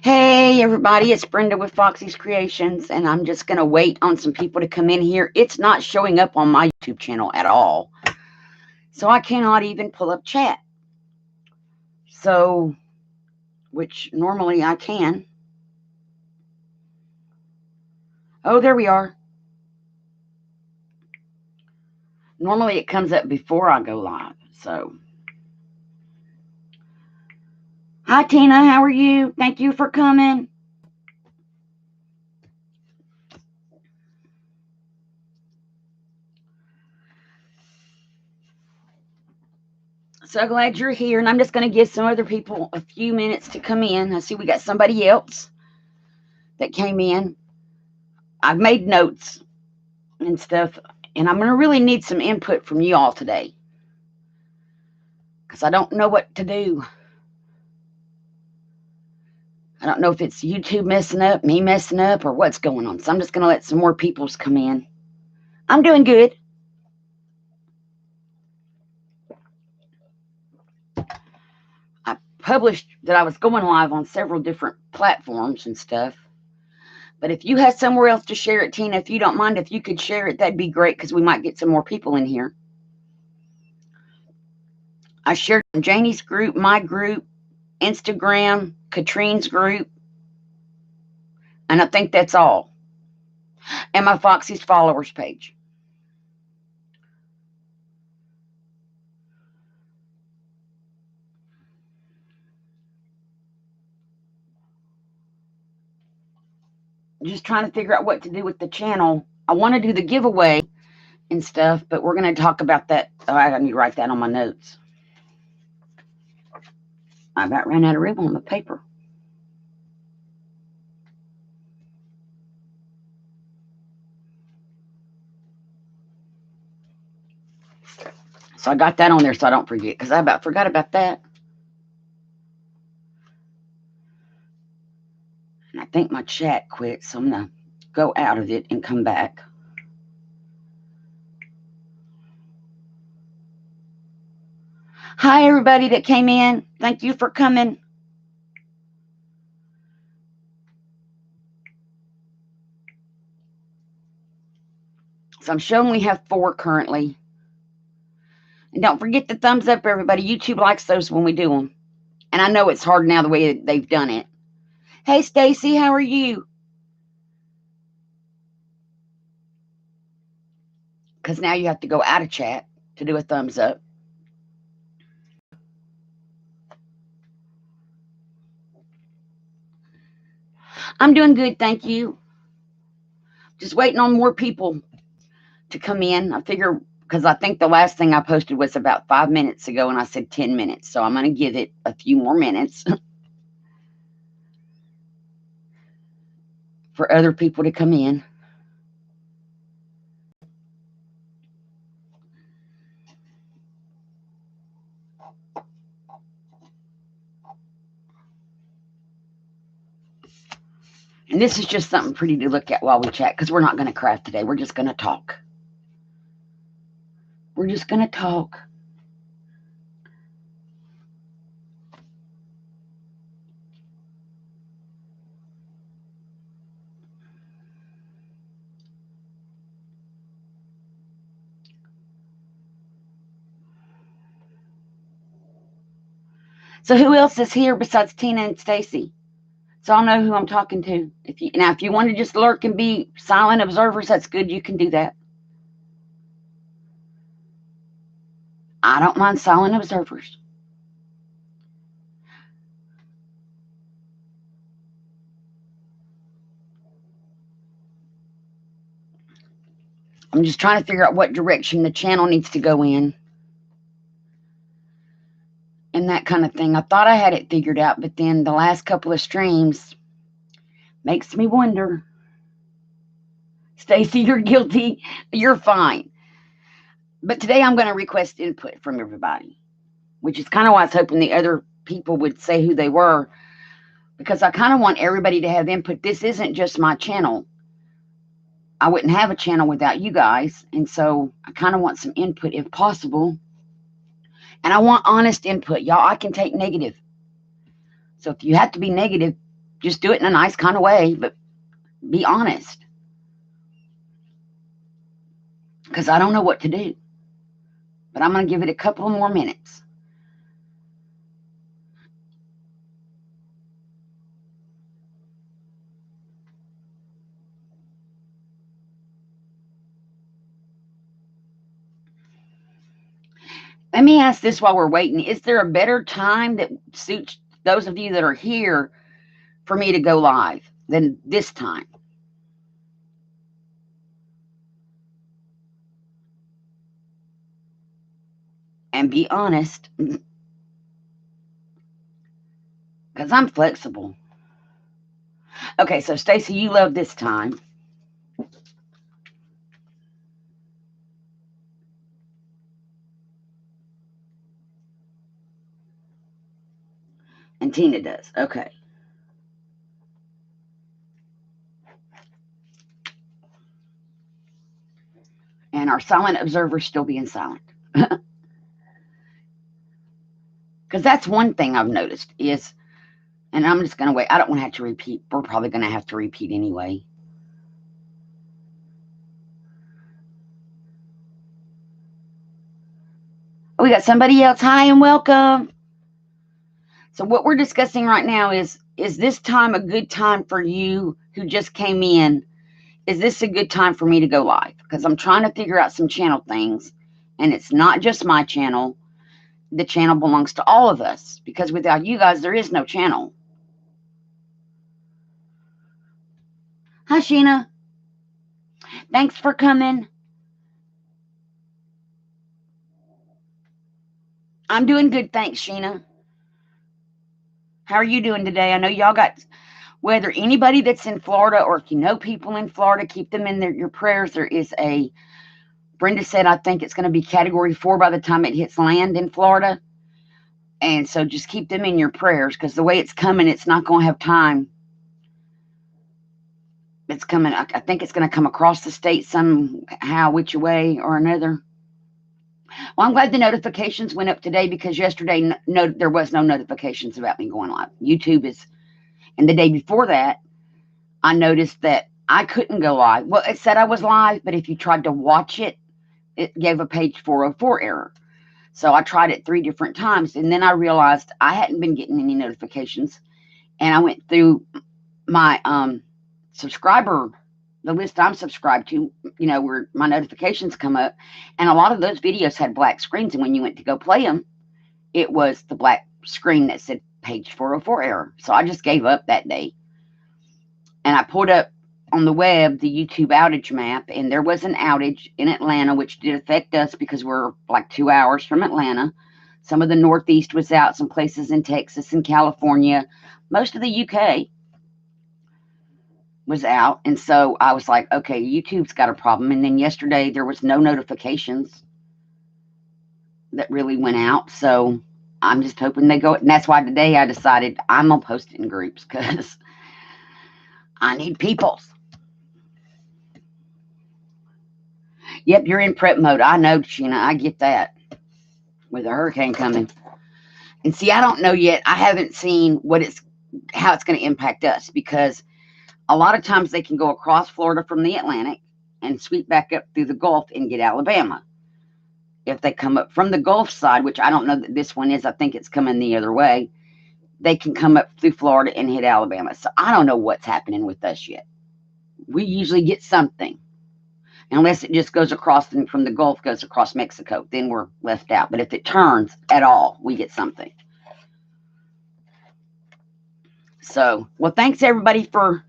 Hey everybody, it's Brenda with Foxy's Creations, and I'm just going to wait on some people to come in here. It's not showing up on my YouTube channel at all, so I cannot even pull up chat. So, which normally I can. Oh, there we are. Normally it comes up before I go live, so. Hi Tina, how are you? Thank you for coming. So glad you're here, and I'm just going to give some other people a few minutes to come in. I see we got somebody else that came in. I've made notes and stuff, and I'm going to really need some input from you all today because I don't know what to do. I don't know if it's YouTube messing up, me messing up, or what's going on. So I'm just going to let some more people's come in. I'm doing good. I published that I was going live on several different platforms and stuff. But if you have somewhere else to share it, Tina, if you don't mind, if you could share it, that'd be great because we might get some more people in here. I shared in Janie's group, my group, Instagram, Katrine's group, and I think that's all. And my Foxy's followers page. Just trying to figure out what to do with the channel. I want to do the giveaway and stuff, but we're going to talk about that. Oh, I need to write that on my notes. I about ran out of room on the paper. So I got that on there so I don't forget, because I about forgot about that. And I think my chat quit, so I'm going to go out of it and come back. Hi, everybody that came in. Thank you for coming. So I'm showing we have 4 currently. And don't forget the thumbs up, everybody. YouTube likes those when we do them. And I know it's hard now the way they've done it. Hey, Stacy, how are you? Because now you have to go out of chat to do a thumbs up. I'm doing good, thank you. Just waiting on more people to come in. I figure, because I think the last thing I posted was about 5 minutes ago, and I said 10 minutes. So I'm going to give it a few more minutes for other people to come in. And this is just something pretty to look at while we chat, because we're not going to craft today. We're just going to talk. We're just going to talk. So who else is here besides Tina and Stacy? So I'll know who I'm talking to. If you want to just lurk and be silent observers, that's good. You can do that. I don't mind silent observers. I'm just trying to figure out what direction the channel needs to go in. And that kind of thing. I thought I had it figured out, but then the last couple of streams makes me wonder. Stacy, you're guilty. You're fine. But today I'm going to request input from everybody, which is kind of why I was hoping the other people would say who they were, because I kind of want everybody to have input. This isn't just my channel. I wouldn't have a channel without you guys. And so I kind of want some input if possible. And I want honest input. Y'all, I can take negative. So if you have to be negative, Just do it in a nice kind of way, but be honest. Because I don't know what to do. But I'm going to give it a couple more minutes. Let me ask this while we're waiting. Is there a better time that suits those of you that are here for me to go live than this time? And be honest, because I'm flexible. Okay, so Stacy, you love this time. And Tina does. Okay. And our silent observers still being silent. Because that's one thing I've noticed is, and I'm just going to wait. I don't want to have to repeat. We're probably going to have to repeat anyway. We got somebody else. Hi and welcome. So what we're discussing right now is this time a good time for you who just came in? Is this a good time for me to go live? Because I'm trying to figure out some channel things, and it's not just my channel. The channel belongs to all of us, because without you guys, there is no channel. Hi, Sheena. Thanks for coming. I'm doing good, thanks, Sheena. How are you doing today? I know y'all got, whether anybody that's in Florida or if you know people in Florida, keep them in your prayers. There is a, Brenda said, I think it's going to be Category 4 by the time it hits land in Florida. And so just keep them in your prayers, because the way it's coming, it's not going to have time. It's coming, I think it's going to come across the state somehow, which way or another. Well, I'm glad the notifications went up today, because yesterday there was no notifications about me going live. YouTube is, and the day before that, I noticed that I couldn't go live. Well, it said I was live, but if you tried to watch it, it gave a page 404 error. So I tried it 3 different times, and then I realized I hadn't been getting any notifications. And I went through my subscriber, the list I'm subscribed to, where my notifications come up, and a lot of those videos had black screens, and when you went to go play them, it was the black screen that said page 404 error. So I just gave up that day, and I pulled up on the web the YouTube outage map, and there was an outage in Atlanta, which did affect us because we're like 2 hours from Atlanta. Some of the Northeast was out, some places in Texas and California, most of the UK was out. And so I was like, okay, YouTube's got a problem. And then yesterday there was no notifications that really went out. So I'm just hoping they go. And that's why today I decided I'm going to post it in groups, because I need peoples. Yep, you're in prep mode. I know, Sheena. I get that. With a hurricane coming. And see, I don't know yet. I haven't seen how it's going to impact us, because a lot of times they can go across Florida from the Atlantic and sweep back up through the Gulf and get Alabama. If they come up from the Gulf side, which I don't know that this one is, I think it's coming the other way, they can come up through Florida and hit Alabama. So I don't know what's happening with us yet. We usually get something, unless it just goes across and from the Gulf goes across Mexico. Then we're left out. But if it turns at all, we get something. So, well, thanks everybody for.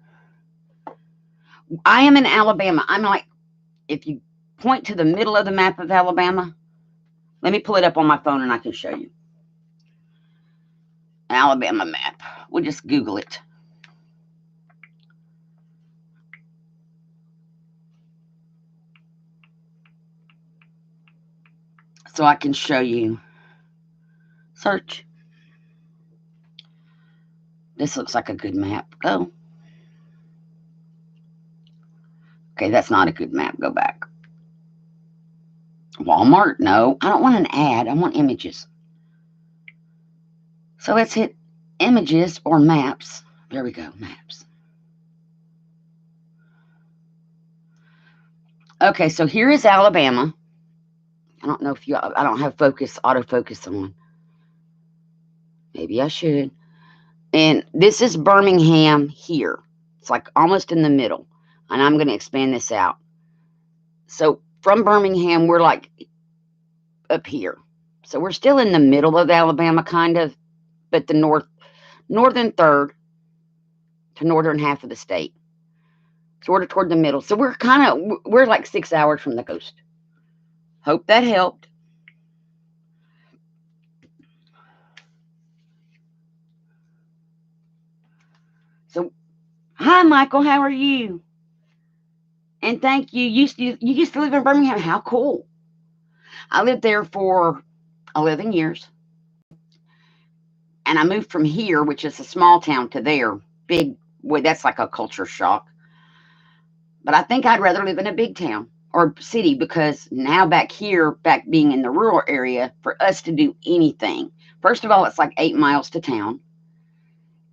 I am in Alabama. I'm like, if you point to the middle of the map of Alabama, let me pull it up on my phone and I can show you. Alabama map. We'll just Google it. So I can show you. Search. This looks like a good map. Go. Okay, that's not a good map. Go back. Walmart? No, I don't want an ad. I want images. So let's hit images or maps. There we go, maps. Okay, so here is Alabama. I don't know if I don't have autofocus on. Maybe I should. And this is Birmingham here. It's like almost in the middle. And I'm going to expand this out. So from Birmingham, we're like up here. So we're still in the middle of Alabama, kind of, but the northern third to northern half of the state. Sort of toward the middle. So we're like 6 hours from the coast. Hope that helped. So, hi, Michael. How are you? And thank you. You used to live in Birmingham. How cool. I lived there for 11 years. And I moved from here, which is a small town, to there. Big, well, that's like a culture shock. But I think I'd rather live in a big town or city because now back here, back being in the rural area, for us to do anything, first of all, it's like 8 miles to town.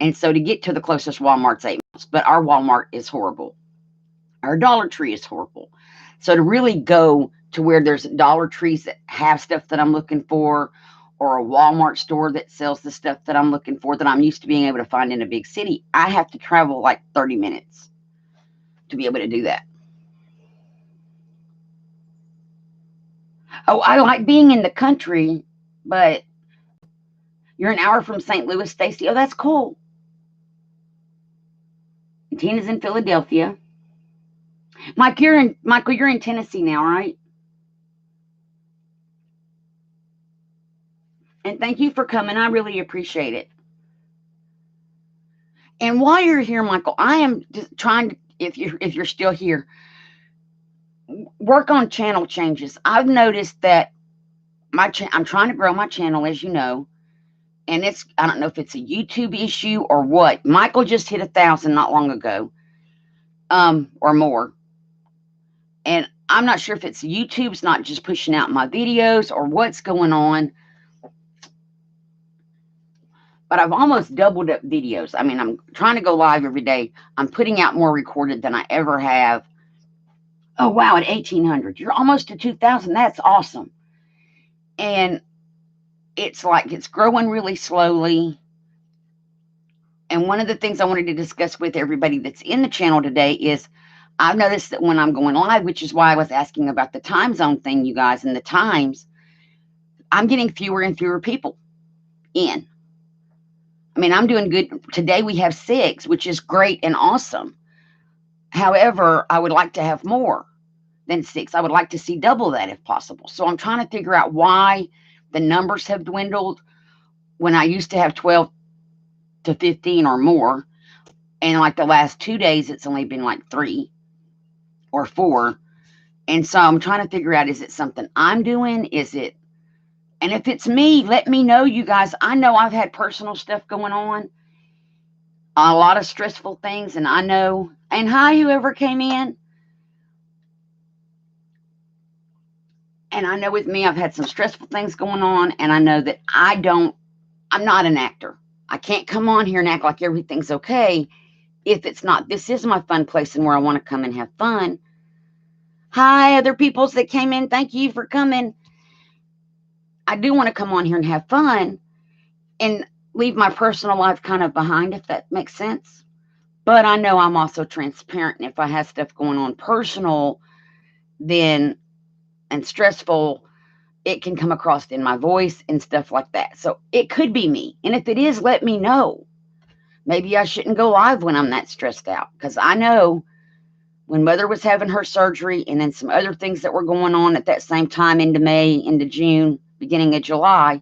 And so to get to the closest Walmart's 8 miles, but our Walmart is horrible. Our Dollar Tree is horrible. So to really go to where there's Dollar Trees that have stuff that I'm looking for, or a Walmart store that sells the stuff that I'm looking for that I'm used to being able to find in a big city, I have to travel like 30 minutes to be able to do that. Oh, I like being in the country, but you're an hour from St. Louis, Stacy. Oh, that's cool. Tina's in Philadelphia. Michael, you're in Tennessee now, right? And thank you for coming. I really appreciate it. And while you're here, Michael, I am just trying to, if you're still here, work on channel changes. I've noticed that I'm trying to grow my channel, as you know, and I don't know if it's a YouTube issue or what. Michael just hit 1,000 not long ago, or more. And I'm not sure if it's YouTube's not just pushing out my videos or what's going on. But I've almost doubled up videos. I mean, I'm trying to go live every day. I'm putting out more recorded than I ever have. Oh, wow, at 1,800. You're almost to 2,000. That's awesome. And it's like it's growing really slowly. And one of the things I wanted to discuss with everybody that's in the channel today is I've noticed that when I'm going live, which is why I was asking about the time zone thing, you guys, and the times, I'm getting fewer and fewer people in. I mean, I'm doing good. Today we have 6, which is great and awesome. However, I would like to have more than 6. I would like to see double that if possible. So I'm trying to figure out why the numbers have dwindled when I used to have 12 to 15 or more. And like the last 2 days, it's only been like 3 or 4. And so I'm trying to figure out, is it something I'm doing? And if it's me, let me know, you guys. I know I've had personal stuff going on, a lot of stressful things, and I know, and hi, whoever came in. And I know with me, I've had some stressful things going on, and I know that I'm not an actor. I can't come on here and act like everything's okay if it's not. This is my fun place and where I want to come and have fun. Hi, other peoples that came in. Thank you for coming. I do want to come on here and have fun and leave my personal life kind of behind, if that makes sense. But I know I'm also transparent. And if I have stuff going on personal, and stressful, it can come across in my voice and stuff like that. So it could be me. And if it is, let me know. Maybe I shouldn't go live when I'm that stressed out. Because I know when Mother was having her surgery and then some other things that were going on at that same time into May, into June, beginning of July,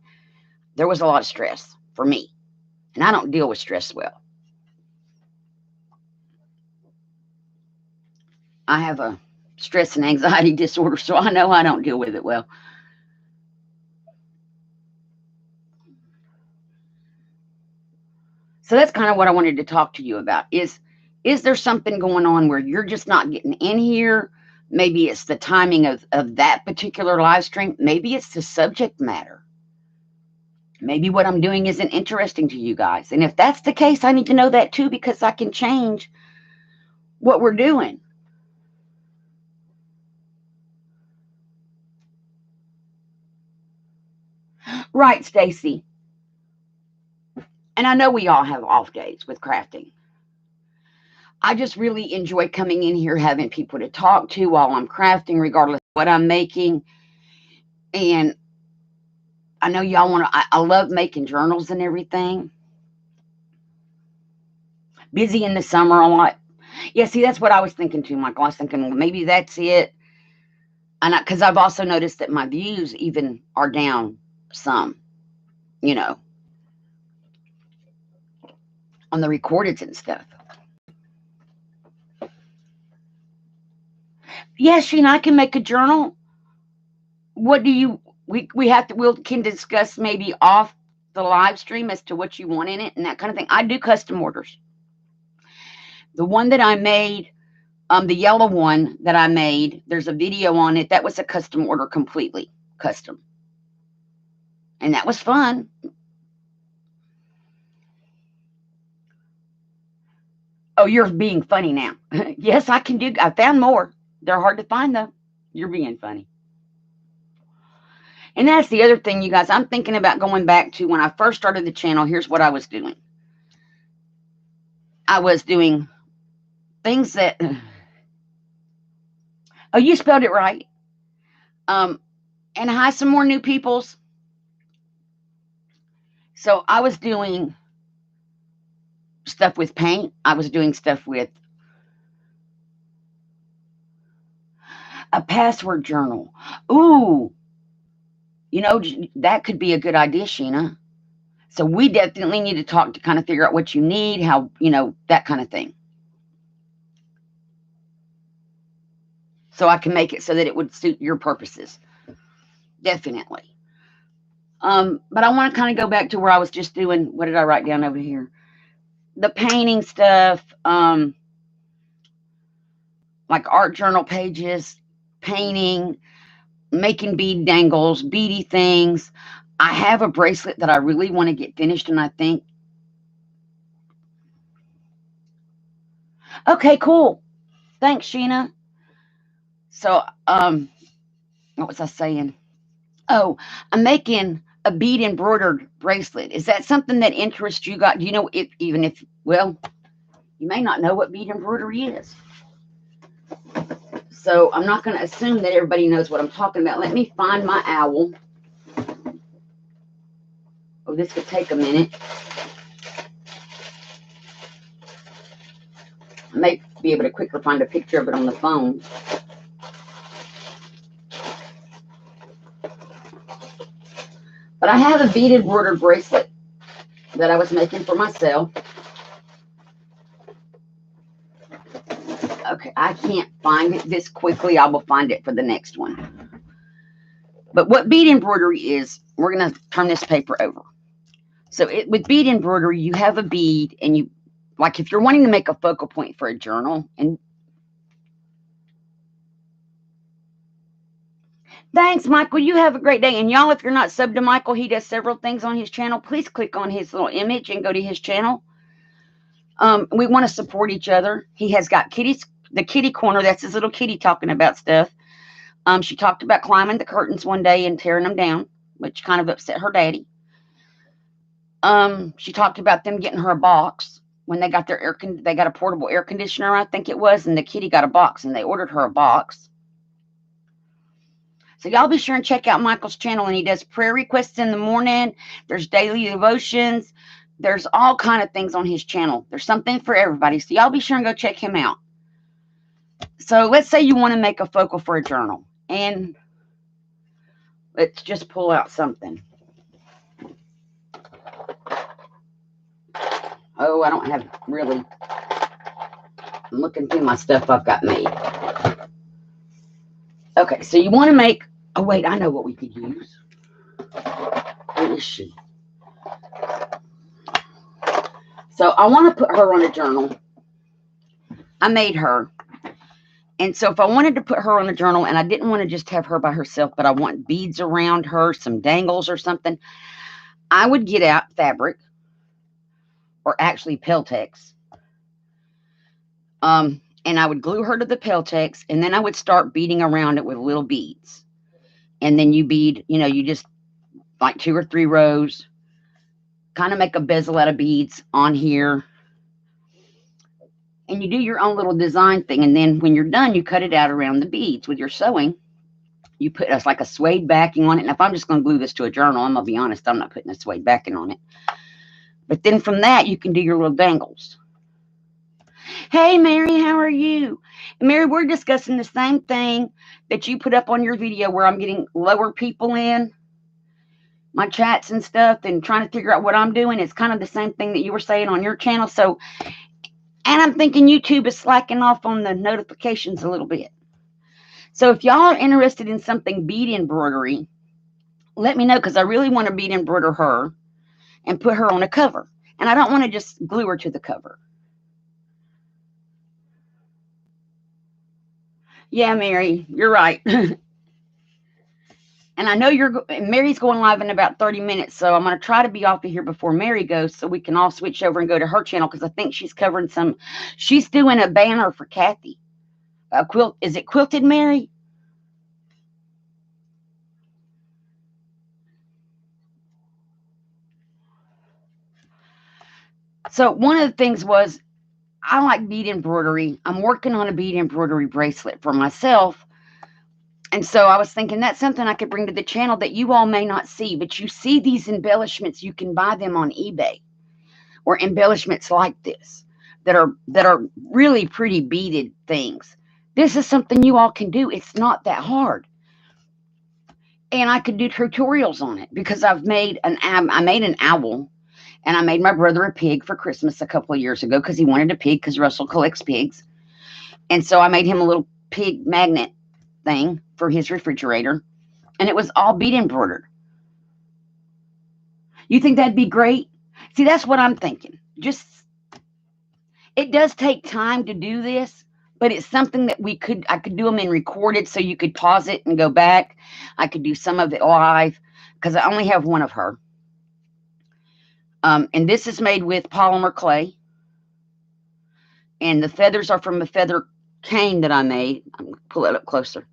there was a lot of stress for me. And I don't deal with stress well. I have a stress and anxiety disorder, so I know I don't deal with it well. So that's kind of what I wanted to talk to you about. Is there something going on where you're just not getting in here? Maybe it's the timing of that particular live stream. Maybe it's the subject matter. Maybe what I'm doing isn't interesting to you guys. And if that's the case, I need to know that too, because I can change what we're doing. Right, Stacy. And I know we all have off days with crafting. I just really enjoy coming in here, having people to talk to while I'm crafting, regardless of what I'm making. And I know y'all want to, I love making journals and everything. Busy in the summer a lot. Yeah, see, that's what I was thinking too, Michael. I was thinking, well, maybe that's it. And because I've also noticed that my views even are down some, you know, on the recordeds and stuff. Yeah, Sheena, I can make a journal. What do you, we have to, we can discuss maybe off the live stream as to what you want in it and that kind of thing. I do custom orders. The one that I made, the yellow one that I made, there's a video on it. That was a custom order, completely custom. And that was fun. Oh, you're being funny now. Yes, I can do, I found more. They're hard to find though. You're being funny. And that's the other thing, you guys. I'm thinking about going back to when I first started the channel. Here's what I was doing. I was doing things that, oh, you spelled it right. And hi, some more new peoples. So I was doing stuff with paint. I was doing stuff with a password journal. Ooh, you know, that could be a good idea, Sheena. So we definitely need to talk to kind of figure out what you need, how, you know, that kind of thing. So I can make it so that it would suit your purposes. Definitely. But I want to kind of go back to where I was just doing, what did I write down over here? The painting stuff, like art journal pages, painting, making bead dangles, beady things. I have a bracelet that I really want to get finished, and I think, okay, cool. Thanks, Sheena. So, what was I saying? Oh, I'm making a bead embroidered bracelet. Is that something that interests you? Do you know if, even if, well, you may not know what bead embroidery is. So I'm not going to assume that everybody knows what I'm talking about. Let me find my owl. Oh, this could take a minute. I may be able to quicker find a picture of it on the phone. But I have a bead embroidered bracelet that I was making for myself. Okay, I can't find it this quickly. I will find it for the next one. But what bead embroidery is, we're going to turn this paper over. So with bead embroidery, you have a bead, and you, like if you're wanting to make a focal point for a journal, and thanks, Michael. You have a great day. And y'all, if you're not subbed to Michael, he does several things on his channel. Please click on his little image and go to his channel. We want to support each other. He has got kitties, the kitty corner. That's his little kitty talking about stuff. She talked about climbing the curtains one day and tearing them down, which kind of upset her daddy. She talked about them getting her a box when they got their they got a portable air conditioner, I think it was, and the kitty got a box, and they ordered her a box. So y'all be sure and check out Michael's channel, and he does prayer requests in the morning. There's daily devotions. There's all kind of things on his channel. There's something for everybody. So y'all be sure and go check him out. So let's say you want to make a focal for a journal, and let's just pull out something. Oh, I don't have really. I'm looking through my stuff I've got made. Okay, so you want to make, oh wait, I know what we could use. Where is she? So I want to put her on a journal. I made her. And so if I wanted to put her on a journal, and I didn't want to just have her by herself, but I want beads around her, some dangles or something, I would get out fabric, or actually Peltex, and I would glue her to the Peltex, and then I would start beading around it with little beads. And then you bead, you just like 2 or 3 rows, kind of make a bezel out of beads on here, and you do your own little design thing. And then when you're done, you cut it out around the beads with your sewing. You put us like a suede backing on it. And if I'm just going to glue this to a journal, I'm going to be honest, I'm not putting a suede backing on it. But then from that, you can do your little dangles. Hey, Mary, how are you? Mary, we're discussing the same thing that you put up on your video where I'm getting lower people in my chats and stuff and trying to figure out what I'm doing. It's kind of the same thing that you were saying on your channel. So, and I'm thinking YouTube is slacking off on the notifications a little bit. So if y'all are interested in something bead embroidery, let me know, because I really want to bead embroider her and put her on a cover. And I don't want to just glue her to the cover. Yeah, Mary, you're right. And I know Mary's going live in about 30 minutes, so I'm going to try to be off of here before Mary goes so we can all switch over and go to her channel, because I think she's covering she's doing a banner for Kathy. Is it Quilted Mary? So one of the things was, I like bead embroidery. I'm working on a bead embroidery bracelet for myself. And so I was thinking that's something I could bring to the channel that you all may not see, but you see these embellishments, you can buy them on eBay, or embellishments like this that are really pretty beaded things. This is something you all can do. It's not that hard. And I could do tutorials on it, because I made an owl, and I made my brother a pig for Christmas a couple of years ago because he wanted a pig, because Russell collects pigs. And so I made him a little pig magnet thing for his refrigerator, and it was all bead embroidered. You think that'd be great? See, that's what I'm thinking. It does take time to do this, but it's something that I could do them in recorded, so you could pause it and go back. I could do some of it live, because I only have one of her. And this is made with polymer clay, and the feathers are from a feather cane that I made. I'm going to pull it up closer.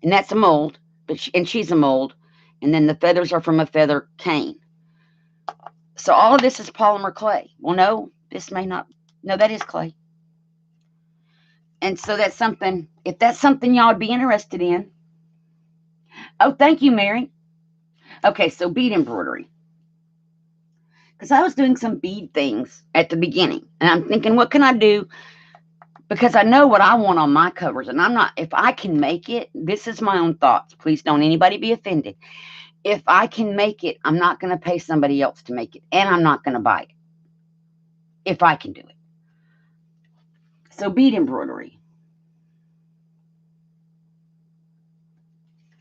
And that's a mold, and she's a mold. And then the feathers are from a feather cane. So all of this is polymer clay. Well, no, this may not. No, that is clay. And so that's something, if that's something y'all would be interested in. Oh, thank you, Mary. Okay, so bead embroidery. Because I was doing some bead things at the beginning, and I'm thinking, what can I do? Because I know what I want on my covers, and if I can make it, this is my own thoughts. Please don't anybody be offended. If I can make it, I'm not going to pay somebody else to make it, and I'm not going to buy it if I can do it. So bead embroidery.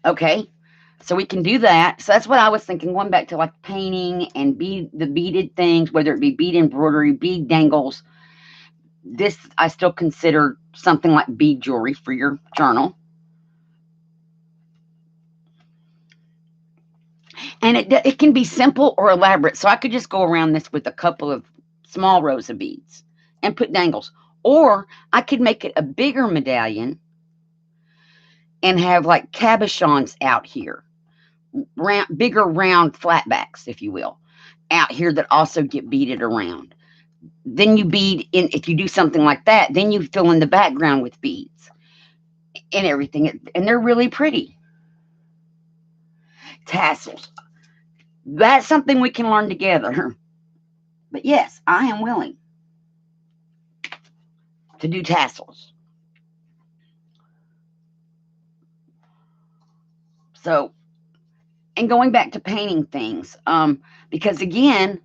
Okay, so we can do that. So that's what I was thinking, going back to like painting and the beaded things, whether it be bead embroidery, bead dangles. This I still consider something like bead jewelry for your journal. And it can be simple or elaborate. So I could just go around this with a couple of small rows of beads and put dangles. Or I could make it a bigger medallion and have like cabochons out here. Bigger round flatbacks, if you will, out here that also get beaded around. Then you bead in, if you do something like that, then you fill in the background with beads and everything. And they're really pretty. Tassels. That's something we can learn together. But yes, I am willing to do tassels. So, and going back to painting things, because again,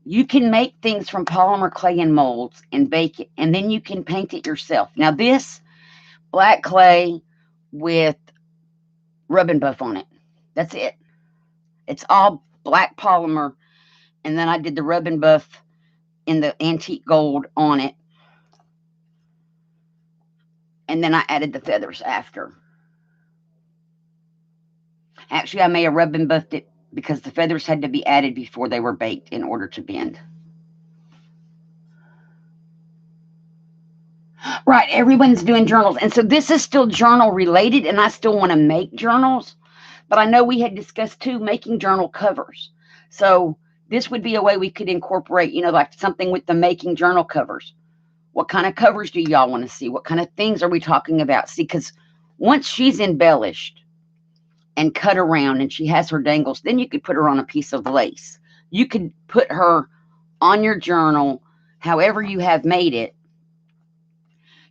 you can make things from polymer clay and molds and bake it, and then you can paint it yourself. Now this, black clay with rub and buff on it. That's it. It's all black polymer, and then I did the rub and buff in the antique gold on it, and then I added the feathers after. Actually, I may have rubbed and buffed it because the feathers had to be added before they were baked in order to bend. Right, everyone's doing journals. And so this is still journal related, and I still want to make journals. But I know we had discussed too making journal covers. So this would be a way we could incorporate, like something with the making journal covers. What kind of covers do y'all want to see? What kind of things are we talking about? See, because once she's embellished and cut around and she has her dangles, then you could put her on a piece of lace. You could put her on your journal, however you have made it.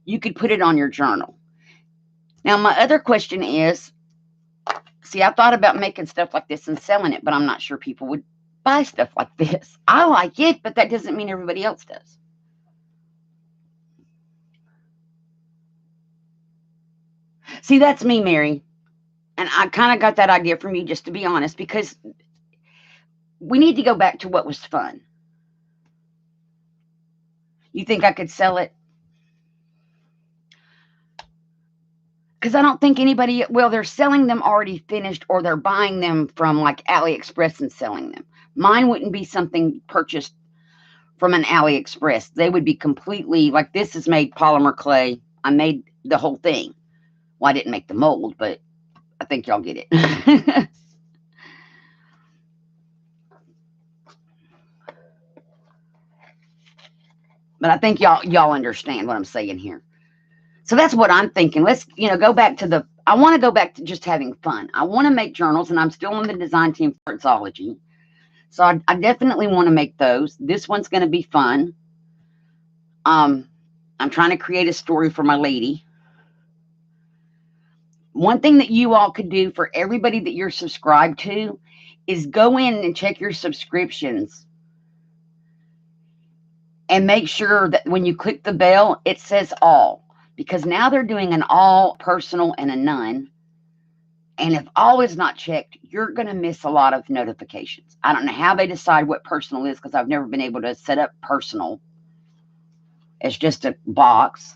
You could put it on your journal. Now, my other question is, see, I thought about making stuff like this and selling it, but I'm not sure people would buy stuff like this. I like it, but that doesn't mean everybody else does. See, that's me, Mary. And I kind of got that idea from you, just to be honest, because we need to go back to what was fun. You think I could sell it? Because I don't think anybody, well, they're selling them already finished, or they're buying them from like AliExpress and selling them. Mine wouldn't be something purchased from an AliExpress. They would be completely, like, this is made polymer clay. I made the whole thing. Well, I didn't make the mold, but I think y'all get it. But I think y'all understand what I'm saying here. So that's what I'm thinking. Let's, go back to I want to go back to just having fun. I want to make journals, and I'm still on the design team for Artsology. So I definitely want to make those. This one's going to be fun. I'm trying to create a story for my lady. One thing that you all could do for everybody that you're subscribed to is go in and check your subscriptions and make sure that when you click the bell, it says all, because now they're doing an all, personal, and a none. And if all is not checked, you're going to miss a lot of notifications. I don't know how they decide what personal is, because I've never been able to set up personal. It's just a box.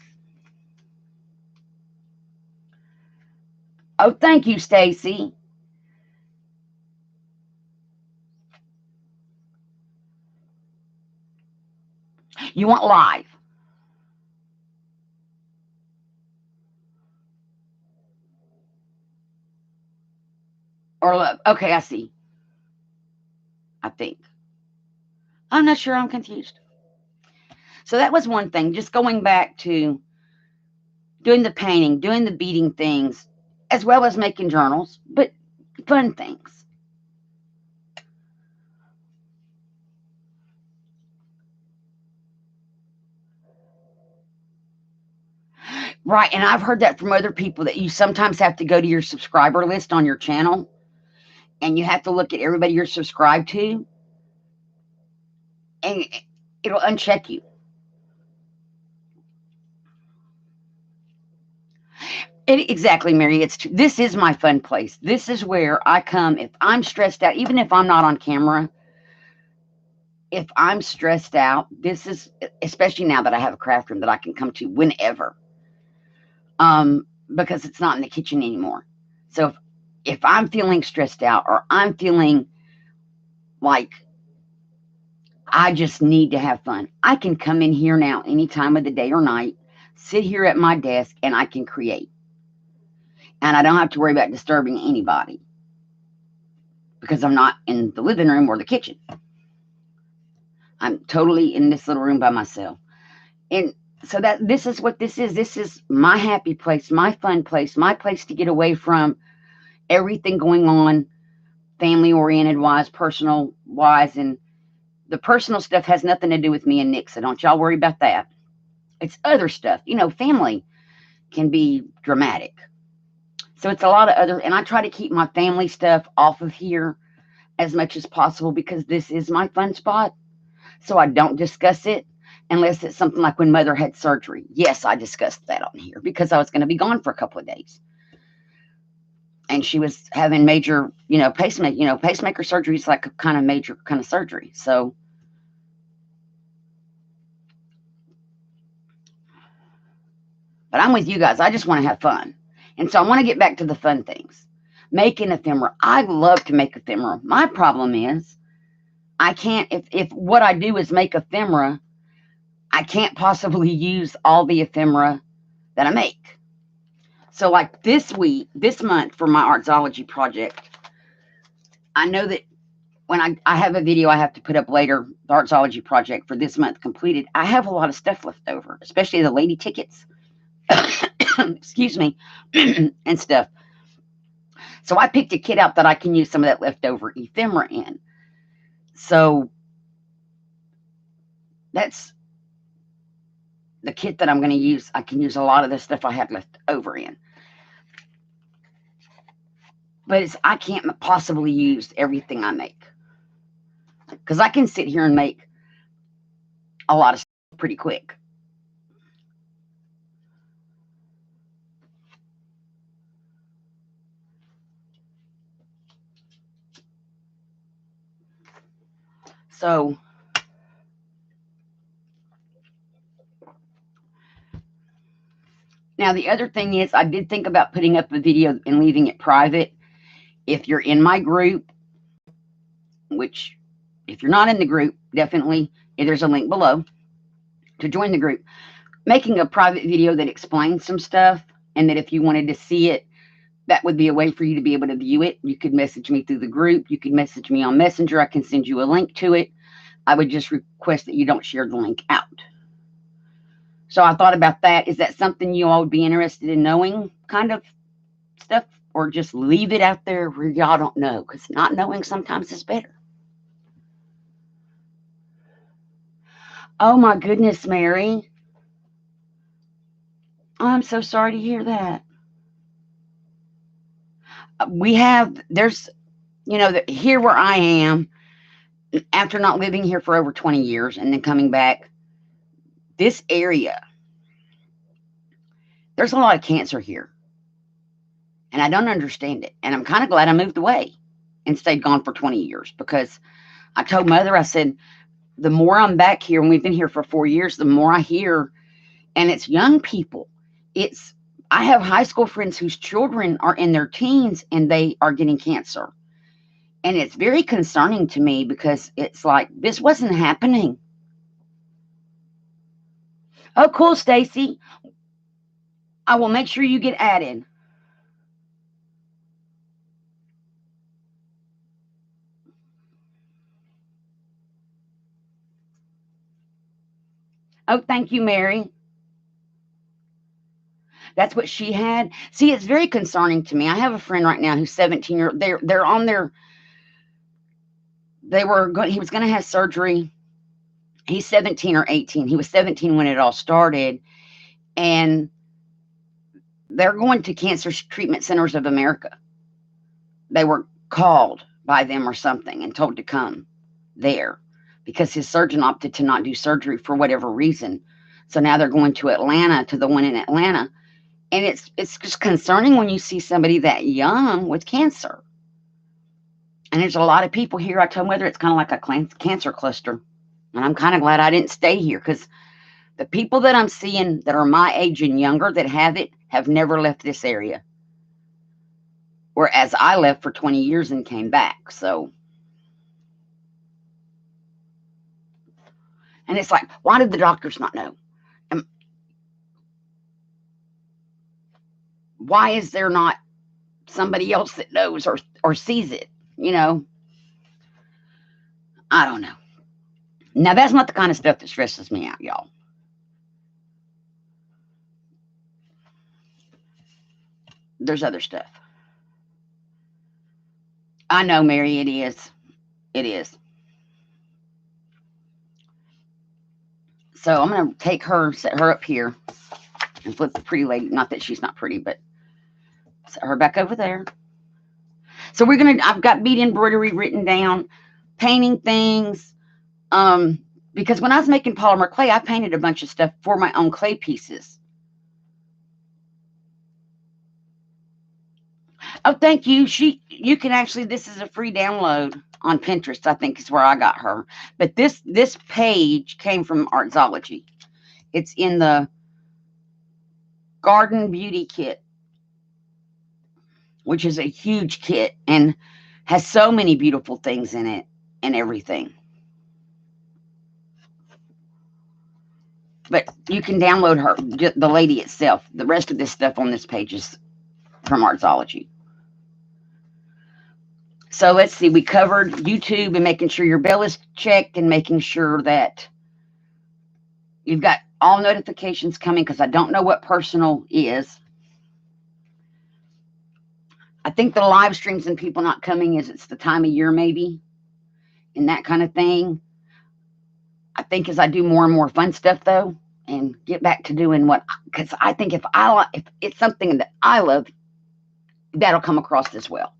Oh, thank you, Stacy. You want live. Or okay, I see. I think. I'm not sure. I'm confused. So that was one thing. Just going back to doing the painting, doing the beading things, as well as making journals, but fun things. Right. And I've heard that from other people, that you sometimes have to go to your subscriber list on your channel, and you have to look at everybody you're subscribed to, and it'll uncheck you. Exactly, Mary. This is my fun place. This is where I come if I'm stressed out, even if I'm not on camera. If I'm stressed out, this is, especially now that I have a craft room that I can come to whenever, because it's not in the kitchen anymore. So if I'm feeling stressed out, or I'm feeling like I just need to have fun, I can come in here now any time of the day or night, sit here at my desk, and I can create. And I don't have to worry about disturbing anybody, because I'm not in the living room or the kitchen. I'm totally in this little room by myself. And so this is what this is. This is my happy place, my fun place, my place to get away from everything going on, family oriented wise, personal wise. And the personal stuff has nothing to do with me and Nick, so don't y'all worry about that. It's other stuff. Family can be dramatic. So it's a lot of other, and I try to keep my family stuff off of here as much as possible, because this is my fun spot. So I don't discuss it unless it's something like when Mother had surgery. Yes, I discussed that on here because I was going to be gone for a couple of days. And she was having major, pacemaker surgery is like a kind of major kind of surgery. So, but I'm with you guys. I just want to have fun. And so I want to get back to the fun things. make an ephemera. I love to make ephemera. My problem is I can't, if what I do is make ephemera, I can't possibly use all the ephemera that I make. So like this month for my artsology project, I know that when I have a video I have to put up later, the artsology project for this month completed, I have a lot of stuff left over, especially the lady tickets, excuse me, and stuff. So I picked a kit out that I can use some of that leftover ephemera in. So that's the kit that I'm going to use. I can use a lot of the stuff I have left over in. But I can't possibly use everything I make. Because I can sit here and make a lot of stuff pretty quick. So now the other thing is I did think about putting up a video and leaving it private. If you're in my group, which if you're not in the group, definitely there's a link below to join the group. Making a private video that explains some stuff, and that if you wanted to see it, that would be a way for you to be able to view it. You could message me through the group. You could message me on Messenger. I can send you a link to it. I would just request that you don't share the link out. So I thought about that. Is that something you all would be interested in knowing, kind of stuff, or just leave it out there where y'all don't know? Because not knowing sometimes is better. Oh my goodness, Mary. I'm so sorry to hear that. There's, here where I am, after not living here for over 20 years and then coming back, this area, there's a lot of cancer here. And I don't understand it. And I'm kind of glad I moved away and stayed gone for 20 years, because I told Mother, I said, the more I'm back here, and we've been here for 4 years, the more I hear, and it's young people. I have high school friends whose children are in their teens and they are getting cancer. And it's very concerning to me, because it's like, this wasn't happening. Oh, cool, Stacy. I will make sure you get added. Oh, thank you, Mary. That's what she had. See, it's very concerning to me. I have a friend right now who's 17 years. They're on their. He was going to have surgery. He's 17 or 18. He was 17 when it all started, and they're going to Cancer Treatment Centers of America. They were called by them or something and told to come there, because his surgeon opted to not do surgery for whatever reason. So now they're going to Atlanta, to the one in Atlanta. And it's just concerning when you see somebody that young with cancer. And there's a lot of people here. I told Mother it's kind of like a cancer cluster. And I'm kind of glad I didn't stay here, because the people that I'm seeing that are my age and younger that have it have never left this area. Whereas I left for 20 years and came back. So, and it's like, why did the doctors not know? And why is there not somebody else that knows or sees it? I don't know. Now, that's not the kind of stuff that stresses me out, y'all. There's other stuff. I know, Mary, it is. It is. So I'm going to take her, set her up here, and flip the pretty lady. Not that she's not pretty, but set her back over there. So I've got bead embroidery written down, painting things. Because when I was making polymer clay, I painted a bunch of stuff for my own clay pieces. Oh, thank you. You can actually, this is a free download on Pinterest, I think is where I got her. But this page came from Artsology. It's in the Garden Beauty Kit. which is a huge kit and has so many beautiful things in it and everything. But you can download her, the lady itself. The rest of this stuff on this page is from Artsology. So let's see, we covered YouTube and making sure your bell is checked and making sure that you've got all notifications coming, because I don't know what personal is. I think the live streams and people not coming is it's the time of year maybe, and that kind of thing. I think as I do more and more fun stuff though, and get back to doing what, because I think if it's something that I love, that'll come across as well.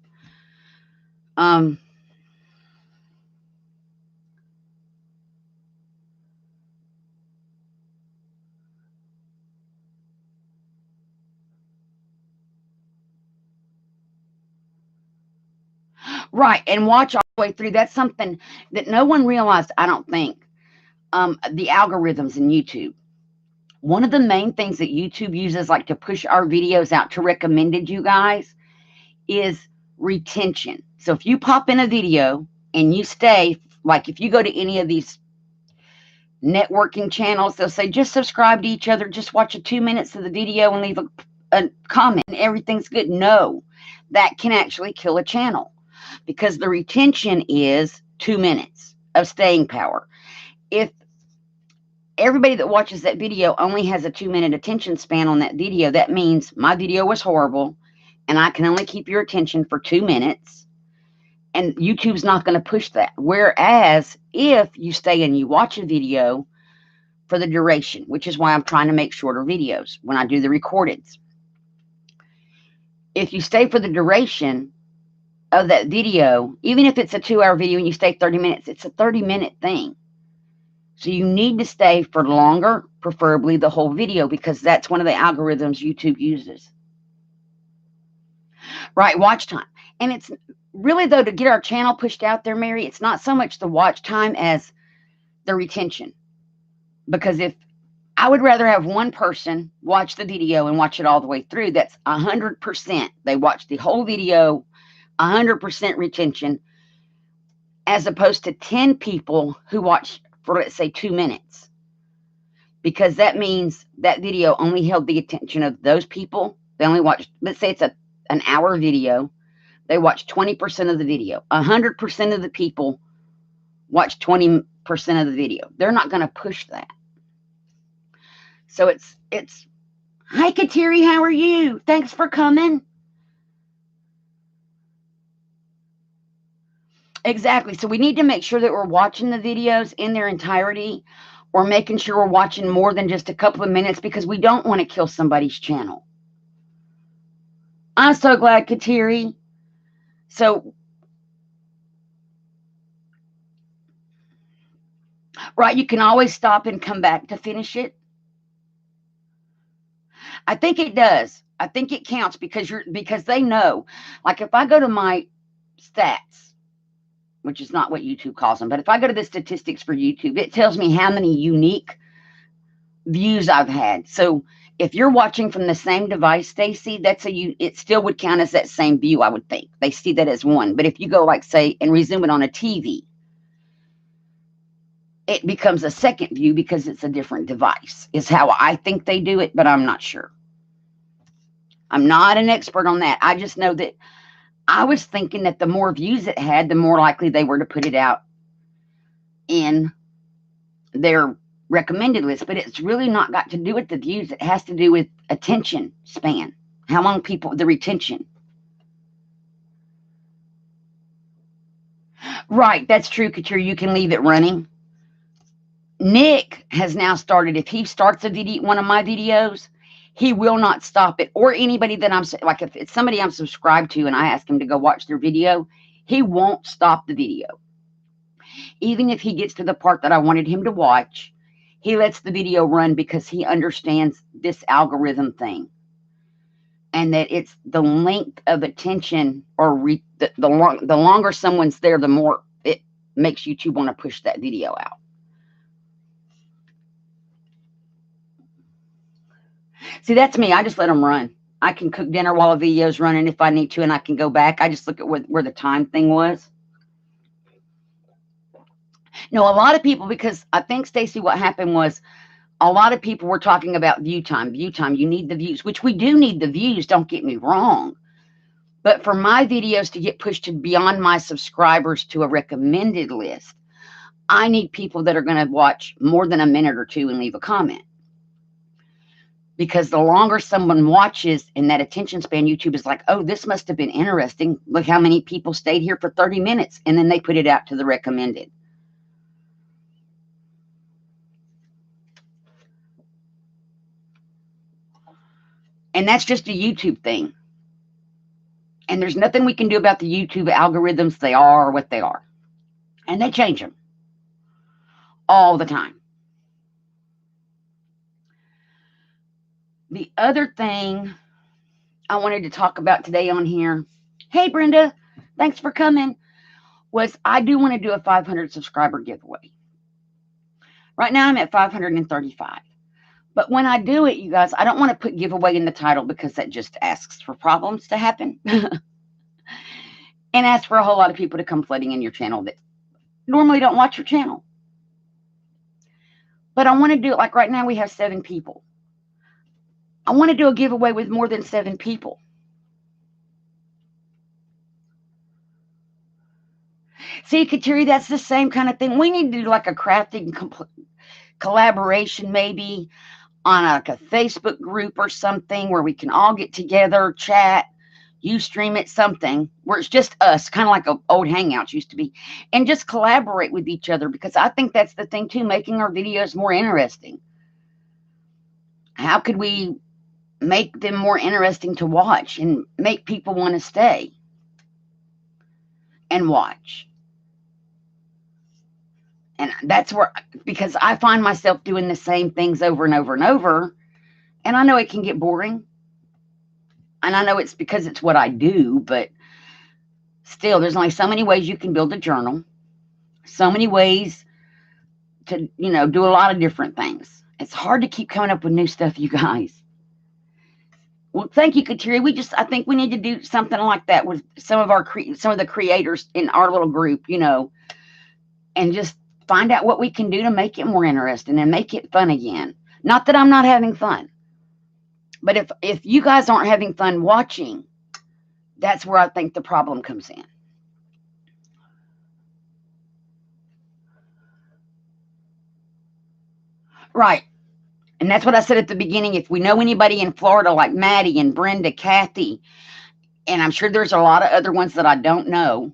Right, and watch all the way through. That's something that no one realized, I don't think. The algorithms in YouTube. One of the main things that YouTube uses, like to push our videos out to recommended you guys, is retention. So if you pop in a video and you stay, like if you go to any of these networking channels, they'll say just subscribe to each other, just watch 2 minutes of the video and leave a comment and everything's good. No, that can actually kill a channel, because the retention is 2 minutes of staying power. If everybody that watches that video only has a 2-minute attention span on that video, that means my video was horrible and I can only keep your attention for 2 minutes, and YouTube's not going to push that. Whereas if you stay and you watch a video for the duration, which is why I'm trying to make shorter videos when I do the recordings. If you stay for the duration of that video, even if it's a 2-hour video and you stay 30 minutes, it's a 30-minute thing. So you need to stay for longer, preferably the whole video, because that's one of the algorithms YouTube uses. Right, watch time. And it's really, though, to get our channel pushed out there, Mary, it's not so much the watch time as the retention. Because if I would rather have one person watch the video and watch it all the way through, that's 100%. They watch the whole video, 100% retention, as opposed to 10 people who watch for, let's say, 2 minutes. Because that means that video only held the attention of those people. They only watched, let's say it's an hour video. They watch 20% of the video. 100% of the people watch 20% of the video. They're not going to push that. So it's, hi Kateri, how are you? Thanks for coming. Exactly. So we need to make sure that we're watching the videos in their entirety, or making sure we're watching more than just a couple of minutes, because we don't want to kill somebody's channel. I'm so glad, Kateri. So, right, you can always stop and come back to finish it. I think it does. I think it counts, because they know. Like if I go to my stats, which is not what YouTube calls them, but if I go to the statistics for YouTube, it tells me how many unique views I've had. So if you're watching from the same device, Stacy, it still would count as that same view, I would think. They see that as one. But if you go, like, say, and resume it on a TV, it becomes a second view because it's a different device, is how I think they do it, but I'm not sure. I'm not an expert on that. I just know that I was thinking that the more views it had, the more likely they were to put it out in their recommended list. But it's really not got to do with the views. It has to do with attention span. How long people, the retention. Right, that's true, Couture. You can leave it running. Nick has now started, if he starts a video, one of my videos, he will not stop it. Or anybody that I'm, like if it's somebody I'm subscribed to and I ask him to go watch their video, he won't stop the video. Even if he gets to the part that I wanted him to watch, he lets the video run, because he understands this algorithm thing. And that it's the length of attention, or the longer someone's there, the more it makes YouTube want to push that video out. See, that's me. I just let them run. I can cook dinner while a video's running if I need to, and I can go back. I just look at where the time thing was. No, a lot of people, because I think, Stacy, what happened was a lot of people were talking about view time. View time, you need the views, which we do need the views, don't get me wrong. But for my videos to get pushed to beyond my subscribers to a recommended list, I need people that are going to watch more than a minute or two and leave a comment. Because the longer someone watches in that attention span, YouTube is like, oh, this must have been interesting. Look how many people stayed here for 30 minutes. And then they put it out to the recommended. And that's just a YouTube thing. And there's nothing we can do about the YouTube algorithms. They are what they are. And they change them all the time. The other thing I wanted to talk about today on here, hey, Brenda, thanks for coming, was I do want to do a 500 subscriber giveaway. Right now I'm at 535. But when I do it, you guys, I don't want to put giveaway in the title because that just asks for problems to happen. And asks for a whole lot of people to come flooding in your channel that normally don't watch your channel. But I want to do it like right now we have 7 people. I want to do a giveaway with more than 7 people. See, Kateri, that's the same kind of thing. We need to do like a crafting collaboration maybe on like a Facebook group or something where we can all get together, chat, you stream it, something where it's just us, kind of like old Hangouts used to be, and just collaborate with each other, because I think that's the thing too, making our videos more interesting. How could we make them more interesting to watch and make people want to stay and watch? And that's where, because I find myself doing the same things over and over and over, and I know it can get boring. And I know it's because it's what I do, but still, there's only so many ways you can build a journal, so many ways to, do a lot of different things. It's hard to keep coming up with new stuff, you guys. Well, thank you, Kateri. I think we need to do something like that with some of the creators in our little group, and just find out what we can do to make it more interesting and make it fun again. Not that I'm not having fun, but if you guys aren't having fun watching, that's where I think the problem comes in. Right. And that's what I said at the beginning. If we know anybody in Florida like Maddie and Brenda, Kathy, and I'm sure there's a lot of other ones that I don't know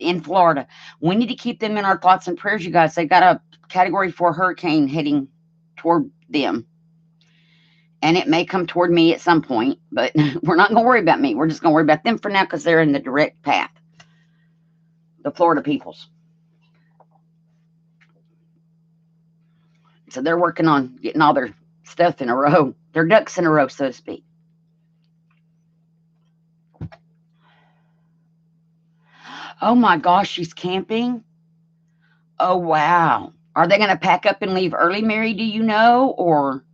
in Florida, we need to keep them in our thoughts and prayers, you guys. They've got a Category 4 hurricane heading toward them. And it may come toward me at some point, but we're not going to worry about me. We're just going to worry about them for now because they're in the direct path. The Florida peoples. So they're working on getting all their stuff in a row, their ducks in a row, so to speak. Oh my gosh, she's camping? Oh, wow. Are they going to pack up and leave early, Mary, do you know? Or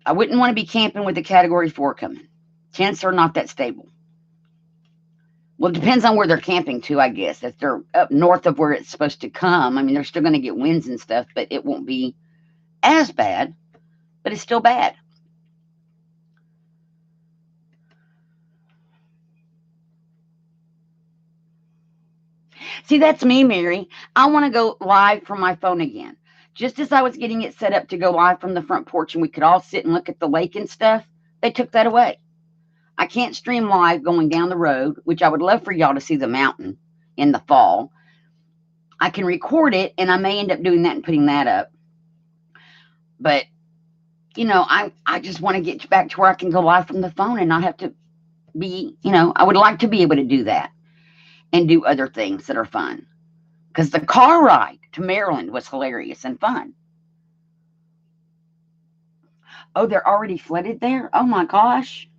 I wouldn't want to be camping with the Category 4 coming. Chances are not that stable. Well, it depends on where they're camping to, I guess. If they're up north of where it's supposed to come, I mean, they're still going to get winds and stuff, but it won't be as bad, but it's still bad. See, that's me, Mary. I want to go live from my phone again. Just as I was getting it set up to go live from the front porch and we could all sit and look at the lake and stuff, they took that away. I can't stream live going down the road, which I would love for y'all to see the mountain in the fall. I can record it, and I may end up doing that and putting that up. But, I just want to get back to where I can go live from the phone and not have to be, I would like to be able to do that and do other things that are fun. Because the car ride to Maryland was hilarious and fun. Oh, they're already flooded there? Oh, my gosh.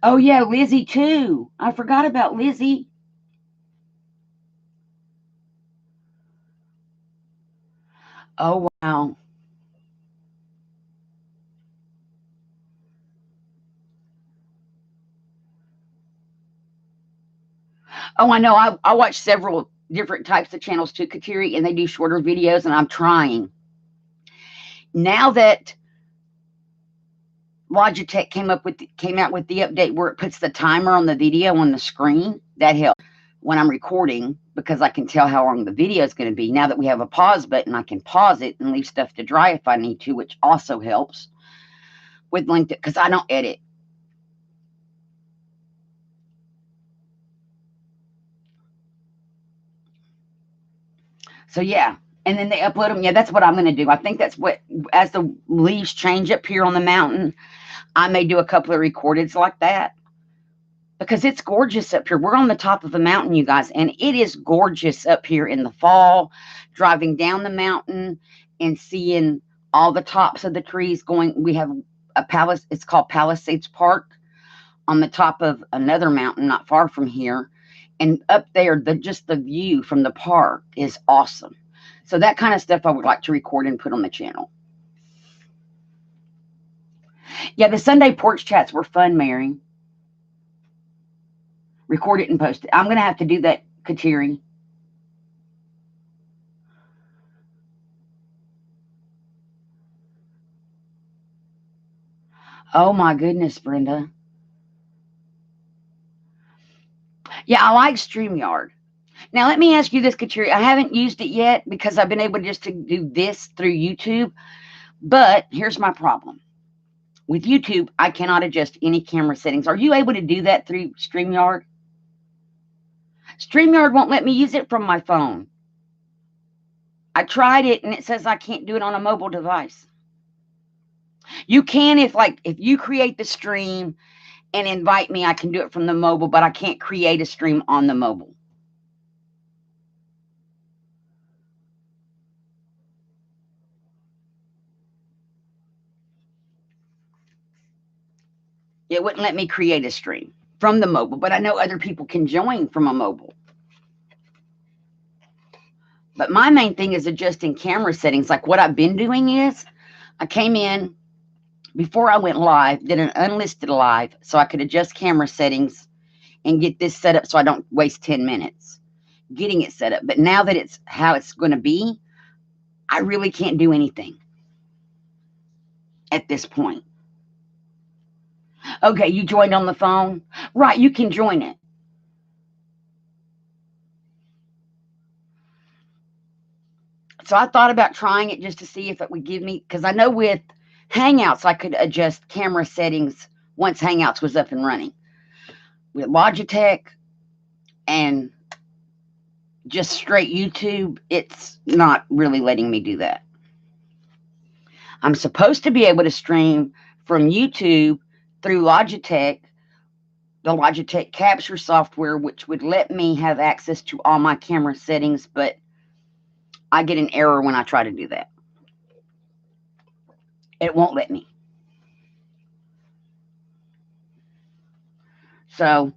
Oh, yeah, Lizzie, too. I forgot about Lizzie. Oh, wow. Oh, I know. I watch several different types of channels too, Kateri, and they do shorter videos, and I'm trying. Now that Logitech came out with the update where it puts the timer on the video on the screen, that helps when I'm recording because I can tell how long the video is going to be. Now that we have a pause button, I can pause it and leave stuff to dry if I need to, which also helps with LinkedIn because I don't edit. So yeah, and then they upload them. Yeah, that's what I'm going to do. I think that's what, as the leaves change up here on the mountain, I may do a couple of recordeds like that because it's gorgeous up here. We're on the top of a mountain, you guys, and it is gorgeous up here in the fall, driving down the mountain and seeing all the tops of the trees going. We have a palace, it's called Palisades Park on the top of another mountain not far from here. And up there, just the view from the park is awesome. So that kind of stuff I would like to record and put on the channel. Yeah, the Sunday porch chats were fun, Mary. Record it and post it. I'm going to have to do that, Kateri. Oh my goodness, Brenda. Yeah, I like StreamYard. Now let me ask you this, Kateri. I haven't used it yet because I've been able just to do this through YouTube. But here's my problem. With YouTube, I cannot adjust any camera settings. Are you able to do that through StreamYard? StreamYard won't let me use it from my phone. I tried it and it says I can't do it on a mobile device. You can if you create the stream and invite me, I can do it from the mobile, but I can't create a stream on the mobile. It wouldn't let me create a stream from the mobile, but I know other people can join from a mobile. But my main thing is adjusting camera settings. Like what I've been doing is I came in before I went live, did an unlisted live so I could adjust camera settings and get this set up so I don't waste 10 minutes getting it set up. But now that it's how it's going to be, I really can't do anything at this point. Okay, you joined on the phone? Right, you can join it. So I thought about trying it just to see if it would give me, because I know with Hangouts I could adjust camera settings once Hangouts was up and running. With Logitech and just straight YouTube, it's not really letting me do that. I'm supposed to be able to stream from YouTube through Logitech, the Logitech capture software, which would let me have access to all my camera settings, but I get an error when I try to do that. It won't let me. So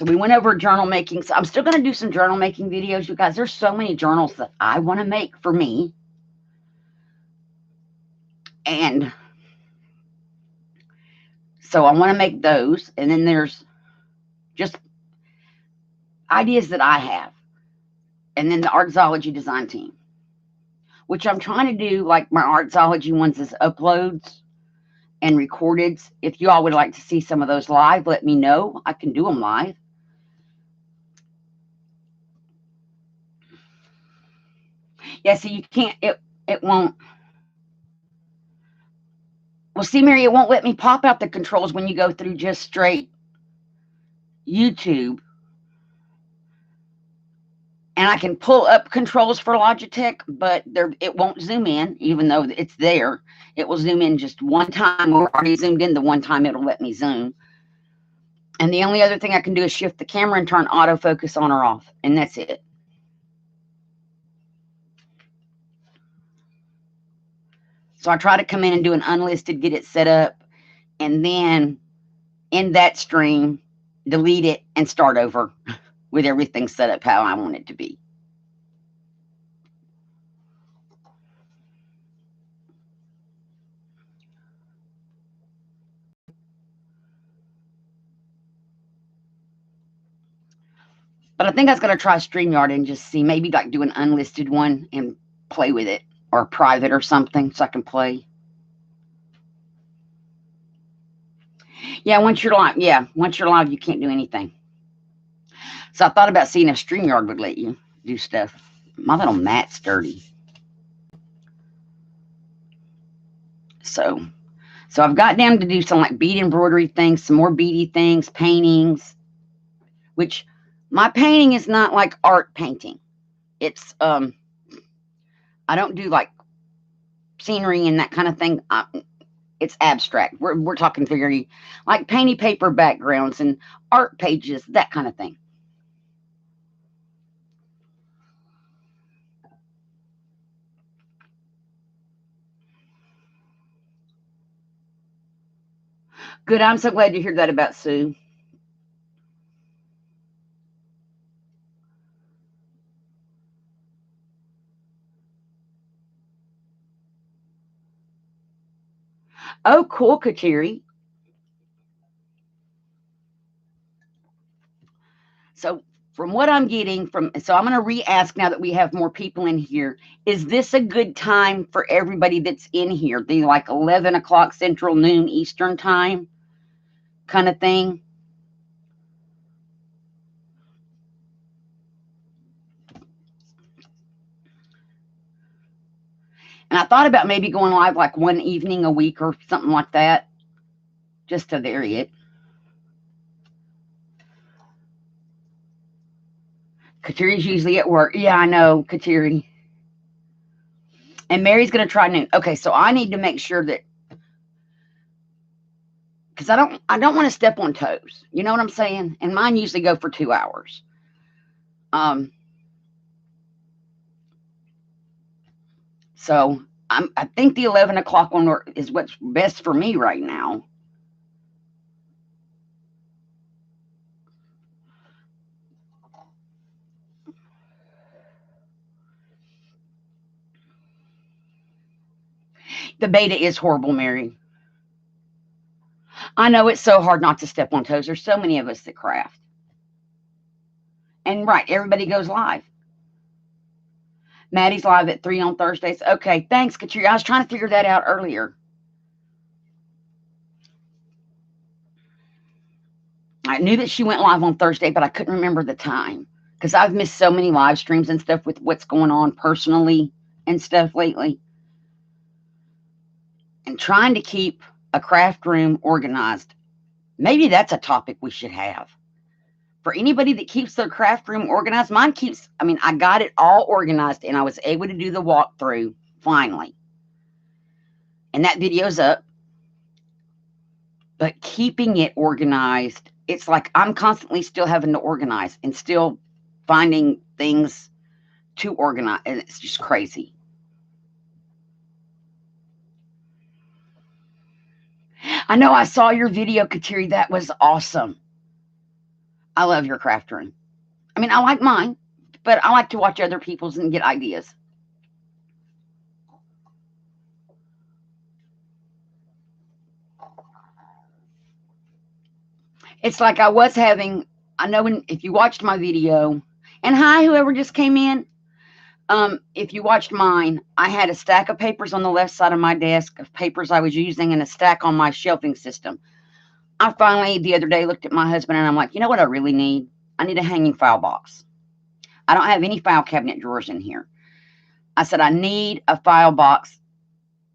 we went over journal making. So I'm still going to do some journal making videos, you guys. There's so many journals that I want to make for me. And so I want to make those. And then there's just ideas that I have. And then the Artsology design team, which I'm trying to do, like my Artsology ones is uploads and recordeds. If you all would like to see some of those live, let me know. I can do them live. Yeah, so you can't, it won't. Well, see, Mary, it won't let me pop out the controls when you go through just straight YouTube. And I can pull up controls for Logitech, but it won't zoom in, even though it's there. It will zoom in just one time. We're already zoomed in the one time it'll let me zoom. And the only other thing I can do is shift the camera and turn autofocus on or off, and that's it. So I try to come in and do an unlisted, get it set up, and then in that stream, delete it and start over with everything set up how I want it to be. But I think I was going to try StreamYard and just see, maybe like do an unlisted one and play with it, or private or something, so I can play. Yeah, once you're live, you can't do anything. So I thought about seeing if StreamYard would let you do stuff. My little mat's dirty. So I've got down to do some like bead embroidery things, some more beady things, paintings, which my painting is not like art painting. It's I don't do like scenery and that kind of thing. It's abstract. We're talking very like painty paper backgrounds and art pages, that kind of thing. Good. I'm so glad to hear that about Sue. Oh, cool, Kateri. So from what I'm getting so I'm going to re-ask now that we have more people in here. Is this a good time for everybody that's in here? The like 11 o'clock Central, noon Eastern time kind of thing? And I thought about maybe going live like one evening a week or something like that, just to vary it. Kateri's usually at work. Yeah, I know, Kateri. And Mary's going to try noon. Okay, so I need to make sure that, because I don't want to step on toes. You know what I'm saying? And mine usually go for 2 hours. Um, so I think the 11 o'clock one is what's best for me right now. The beta is horrible, Mary. I know it's so hard not to step on toes. There's so many of us that craft. And right, everybody goes live. Maddie's live at 3 on Thursdays. Okay, thanks, Katrina. I was trying to figure that out earlier. I knew that she went live on Thursday, but I couldn't remember the time because I've missed so many live streams and stuff with what's going on personally and stuff lately. And trying to keep a craft room organized. Maybe that's a topic we should have. For anybody that keeps their craft room organized, mine keeps, I got it all organized and I was able to do the walkthrough finally. And that video's up. But keeping it organized, it's like I'm constantly still having to organize and still finding things to organize. And it's just crazy. I know I saw your video, Kateri. That was awesome. I love your craft room. I like mine, but I like to watch other people's and get ideas. It's like I was having, I know if you watched my video, and hi, whoever just came in, if you watched mine, I had a stack of papers on the left side of my desk of papers I was using and a stack on my shelving system. I finally, the other day, looked at my husband and I'm like, you know what I really need? I need a hanging file box. I don't have any file cabinet drawers in here. I said, I need a file box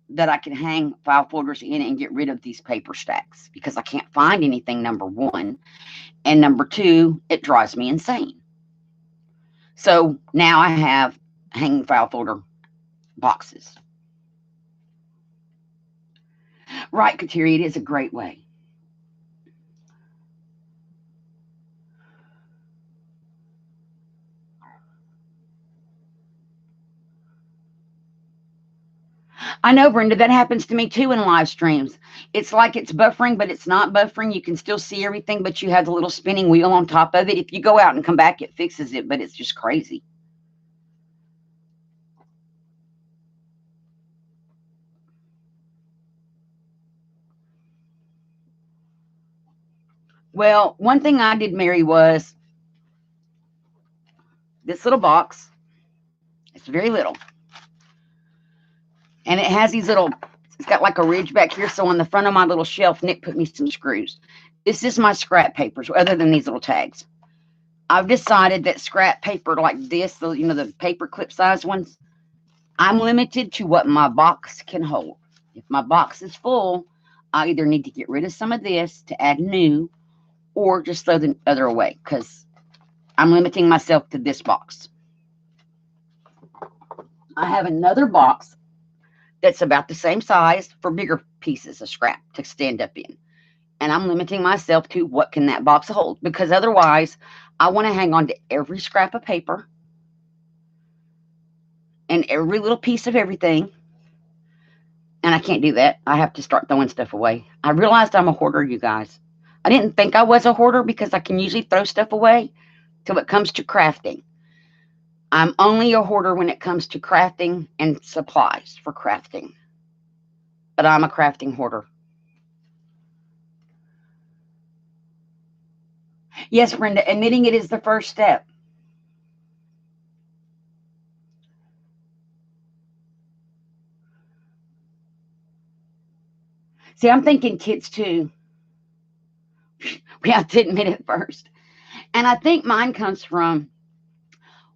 that I can hang file folders in and get rid of these paper stacks because I can't find anything, number one. And number two, it drives me insane. So now I have hanging file folder boxes. Right, Kateri, it is a great way. I know, Brenda, that happens to me too in live streams. It's like it's buffering, but it's not buffering. You can still see everything, but you have the little spinning wheel on top of it. If you go out and come back, it fixes it, but it's just crazy. Well, one thing I did, Mary, was this little box. It's very little. And it has these little, it's got like a ridge back here. So on the front of my little shelf, Nick put me some screws. This is my scrap papers, other than these little tags. I've decided that scrap paper like this, the paper clip size ones, I'm limited to what my box can hold. If my box is full, I either need to get rid of some of this to add new, or just throw the other away, because I'm limiting myself to this box. I have another box that's about the same size for bigger pieces of scrap to stand up in. And I'm limiting myself to what can that box hold, because otherwise I want to hang on to every scrap of paper and every little piece of everything. And I can't do that. I have to start throwing stuff away. I realized I'm a hoarder, you guys. I didn't think I was a hoarder because I can usually throw stuff away till it comes to crafting. I'm only a hoarder when it comes to crafting and supplies for crafting. But I'm a crafting hoarder. Yes, Brenda, admitting it is the first step. See, I'm thinking kids too. We have to admit it first. And I think mine comes from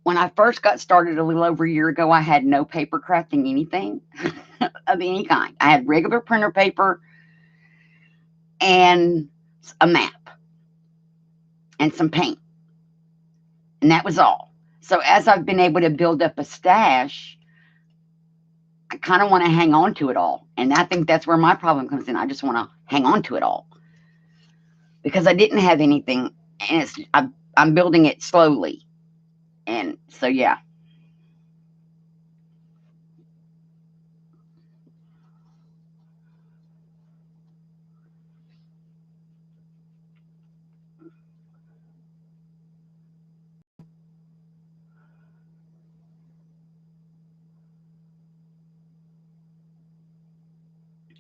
when I first got started a little over a year ago. I had no paper crafting anything of any kind. I had regular printer paper and a map and some paint. And that was all. So as I've been able to build up a stash, I kind of want to hang on to it all. And I think that's where my problem comes in. I just want to hang on to it all because I didn't have anything, and I'm building it slowly. And so, yeah.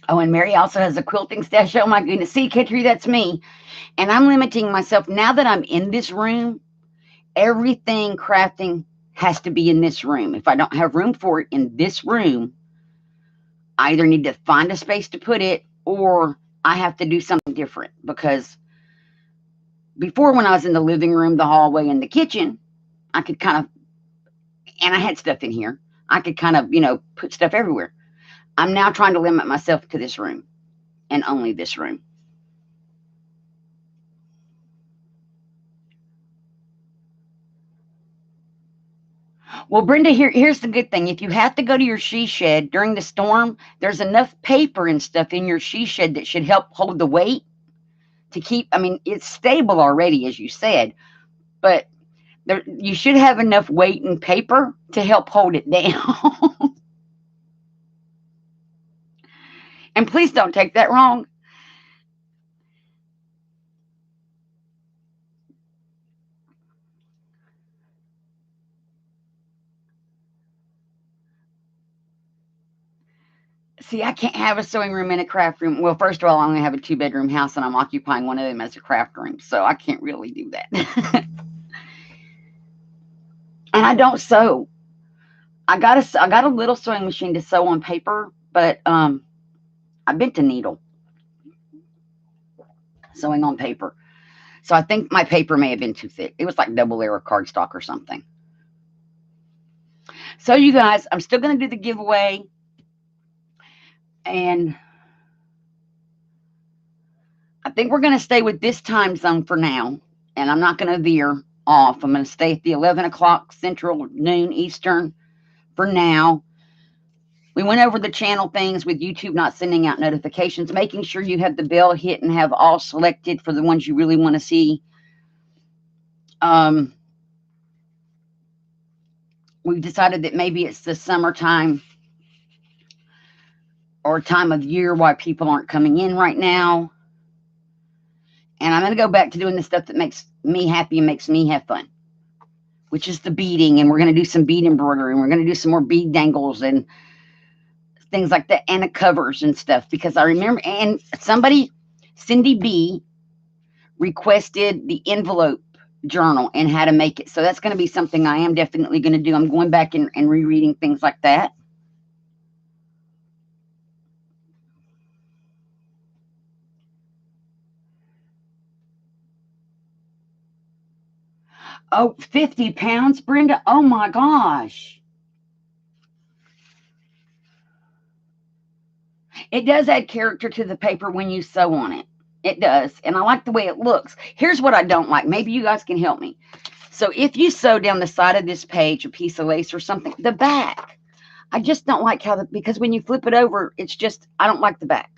Oh, and Mary also has a quilting stash. Oh my goodness. See, Katrie, that's me. And I'm limiting myself now that I'm in this room. Everything crafting has to be in this room. If I don't have room for it in this room, I either need to find a space to put it, or I have to do something different. Because before, when I was in the living room, the hallway, and the kitchen, I could kind of, and I had stuff in here, I could kind of, put stuff everywhere. I'm now trying to limit myself to this room and only this room. Well, Brenda, here's the good thing. If you have to go to your she shed during the storm, there's enough paper and stuff in your she shed that should help hold the weight to keep, it's stable already, as you said, but you should have enough weight and paper to help hold it down. And please don't take that wrong. See, I can't have a sewing room and a craft room. Well, first of all, I only have a 2-bedroom house, and I'm occupying one of them as a craft room, so I can't really do that. And I don't sew. I got a little sewing machine to sew on paper, but I bent a needle sewing on paper. So I think my paper may have been too thick. It was like double layer of cardstock or something. So you guys, I'm still going to do the giveaway. And I think we're going to stay with this time zone for now. And I'm not going to veer off. I'm going to stay at the 11 o'clock Central, noon Eastern for now. We went over the channel things with YouTube not sending out notifications, making sure you have the bell hit and have all selected for the ones you really want to see. We've decided that maybe it's the summertime or time of year why people aren't coming in right now. And I'm going to go back to doing the stuff that makes me happy and makes me have fun, which is the beading. And we're going to do some bead embroidery, and we're going to do some more bead dangles and things like that, and the covers and stuff. Because I remember, and Cindy B requested the envelope journal and how to make it. So that's going to be something I am definitely going to do. I'm going back and rereading things like that. Oh, 50 pounds, Brenda. Oh my gosh. It does add character to the paper when you sew on it. It does. And I like the way it looks. Here's what I don't like. Maybe you guys can help me. So if you sew down the side of this page a piece of lace or something, the back, I just don't like how because when you flip it over, it's just, I don't like the back.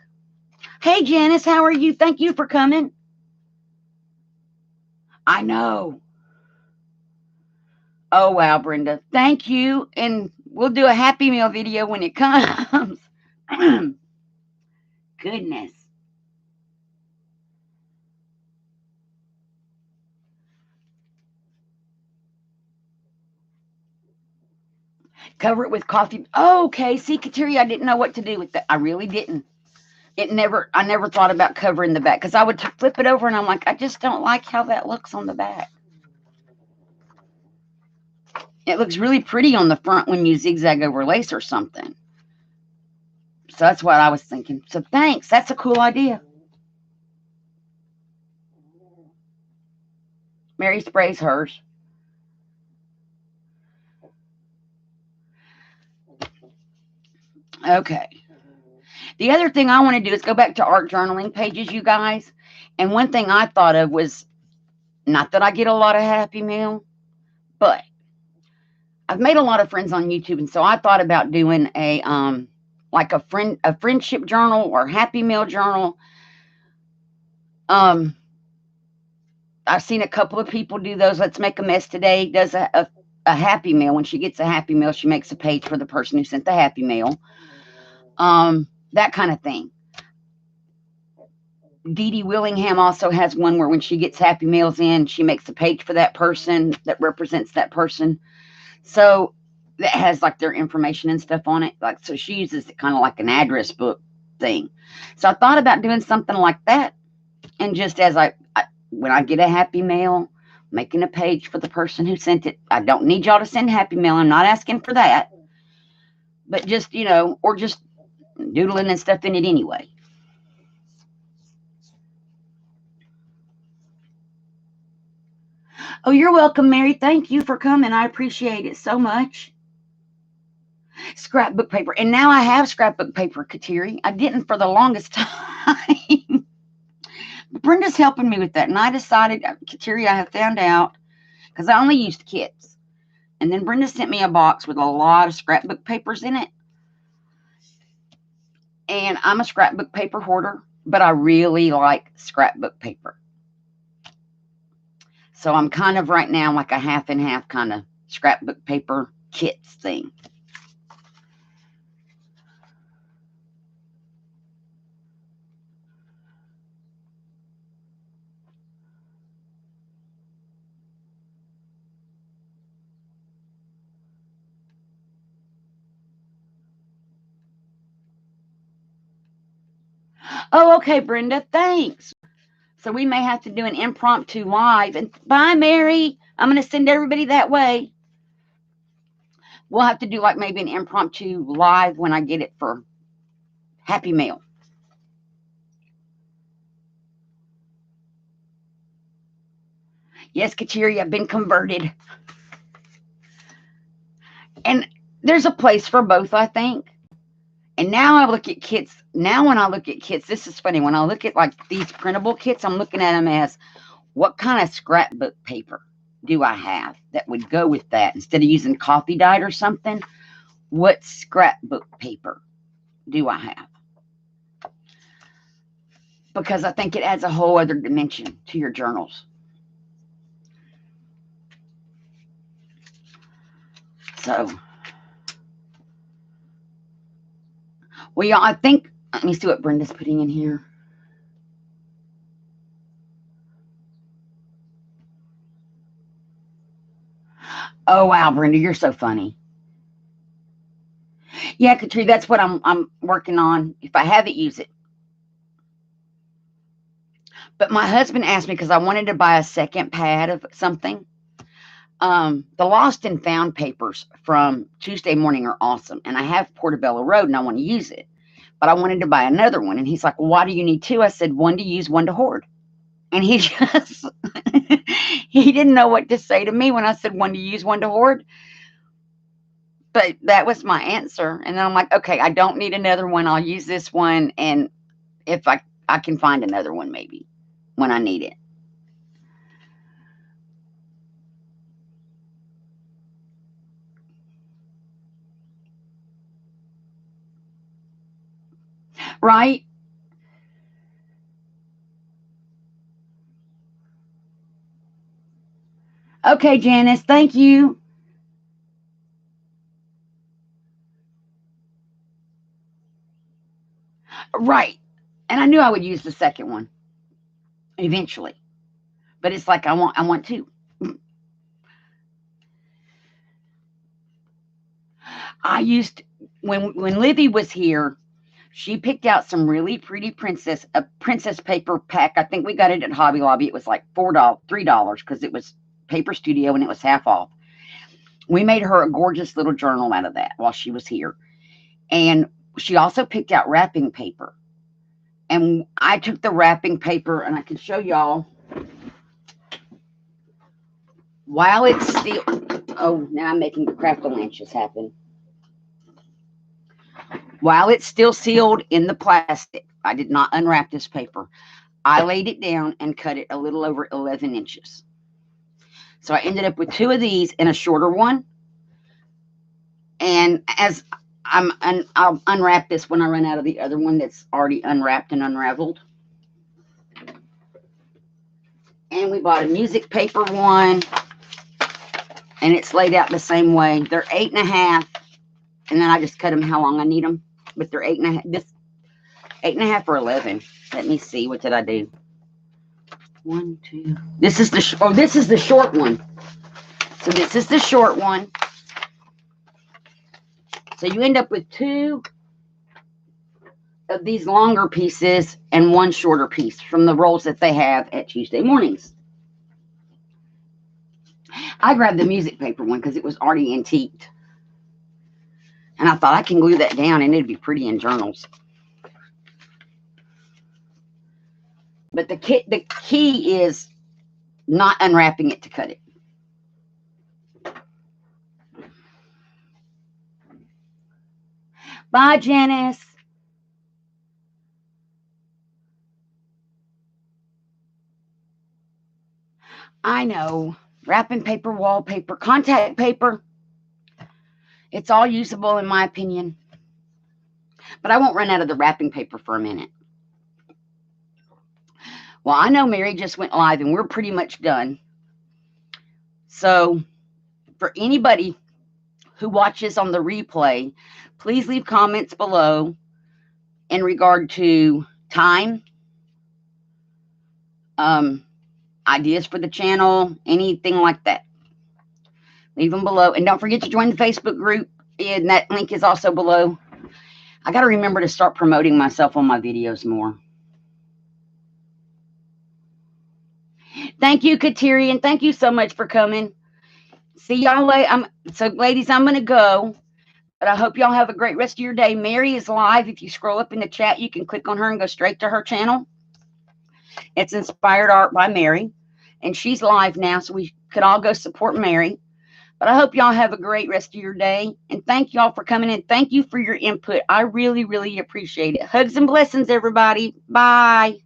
Hey, Janice, how are you? Thank you for coming. I know. Oh, wow, Brenda. Thank you. And we'll do a Happy Meal video when it comes. Goodness. Cover it with coffee. Oh, okay. See, Kateri, I didn't know what to do with that. I really didn't. I never thought about covering the back because I would flip it over and I'm like, I just don't like how that looks on the back. It looks really pretty on the front when you zigzag over lace or something. So that's what I was thinking. So thanks. That's a cool idea. Mary sprays hers. Okay. The other thing I want to do is go back to art journaling pages, you guys. And one thing I thought of was, not that I get a lot of Happy Meal, but I've made a lot of friends on YouTube, and so I thought about doing a like a friendship journal or Happy Meal journal. I've seen a couple of people do those. Let's Make a Mess Today does a Happy Meal. When she gets a Happy Meal, she makes a page for the person who sent the Happy Meal. That kind of thing. Dee Dee Willingham also has one where when she gets Happy Meals in, she makes a page for that person that represents that person. So that has like their information and stuff on it. Like, so she uses it kind of like an address book thing. So I thought about doing something like that. And just as when I get a Happy Mail, making a page for the person who sent it. I don't need y'all to send Happy Mail. I'm not asking for that. But just, or just doodling and stuff in it anyway. Oh, you're welcome, Mary. Thank you for coming. I appreciate it so much. Scrapbook paper. And now I have scrapbook paper, Kateri. I didn't for the longest time. Brenda's helping me with that. And I decided, Kateri, I have found out, because I only used kits. And then Brenda sent me a box with a lot of scrapbook papers in it. And I'm a scrapbook paper hoarder, but I really like scrapbook paper. So I'm kind of right now like a half and half kind of scrapbook paper kits thing. Oh, okay, Brenda, thanks. So we may have to do an impromptu live. And bye, Mary. I'm going to send everybody that way. We'll have to do like maybe an impromptu live when I get it for Happy Mail. Yes, Kateri, I've been converted. And there's a place for both, I think. And now I look at kits. Now when I look at kits, this is funny. When I look at like these printable kits, I'm looking at them as, what kind of scrapbook paper do I have that would go with that? Instead of using coffee dyed or something, what scrapbook paper do I have? Because I think it adds a whole other dimension to your journals. So, well, yeah, I think, let me see what Brenda's putting in here. Oh, wow, Brenda, you're so funny. Yeah, Katri, that's what I'm working on. If I have it, use it. But my husband asked me because I wanted to buy a second pad of something. The lost and found papers from Tuesday morning are awesome. And I have Portobello Road and I want to use it. But I wanted to buy another one. And he's like, well, why do you need two? I said, one to use, one to hoard. And he just, he didn't know what to say to me when I said one to use, one to hoard. But that was my answer. And then I'm like, okay, I don't need another one. I'll use this one. And if I can find another one maybe when I need it. Right? Okay, Janice, thank you. Right. And I knew I would use the second one eventually. But it's like I want two. I used when Livy was here, she picked out some really pretty princess paper pack. I think we got it at Hobby Lobby. It was like $3 because it was Paper Studio and it was half off. We made her a gorgeous little journal out of that while she was here. And she also picked out wrapping paper. And I took the wrapping paper and I can show y'all while it's still, oh, now I'm making the crackle-lanches happen. While it's still sealed in the plastic, I did not unwrap this paper. I laid it down and cut it a little over 11 inches. So I ended up with two of these and a shorter one. And as I'll unwrap this when I run out of the other one that's already unwrapped and unraveled. And we bought a music paper one. And it's laid out the same way. They're 8.5. And then I just cut them how long I need them. But they're 8.5. This 8.5 or 11. Let me see. What did I do? 1, 2. This is the this is the short one. So this is the short one. So you end up with two of these longer pieces and one shorter piece from the rolls that they have at Tuesday mornings. I grabbed the music paper one because it was already antiqued. And I thought I can glue that down and it'd be pretty in journals. But the key is not unwrapping it to cut it. Bye, Janice. I know. Wrapping paper, wallpaper, contact paper. It's all usable in my opinion. But I won't run out of the wrapping paper for a minute. Well, I know Mary just went live and we're pretty much done. So for anybody who watches on the replay, please leave comments below in regard to time, ideas for the channel, anything like that. Leave them below. And don't forget to join the Facebook group. And that link is also below. I got to remember to start promoting myself on my videos more. Thank you, Kateri, and thank you so much for coming. See y'all later. So, ladies, I'm going to go. But I hope y'all have a great rest of your day. Mary is live. If you scroll up in the chat, you can click on her and go straight to her channel. It's Inspired Art by Mary. And she's live now, so we could all go support Mary. But I hope y'all have a great rest of your day. And thank y'all for coming in. Thank you for your input. I really, really appreciate it. Hugs and blessings, everybody. Bye.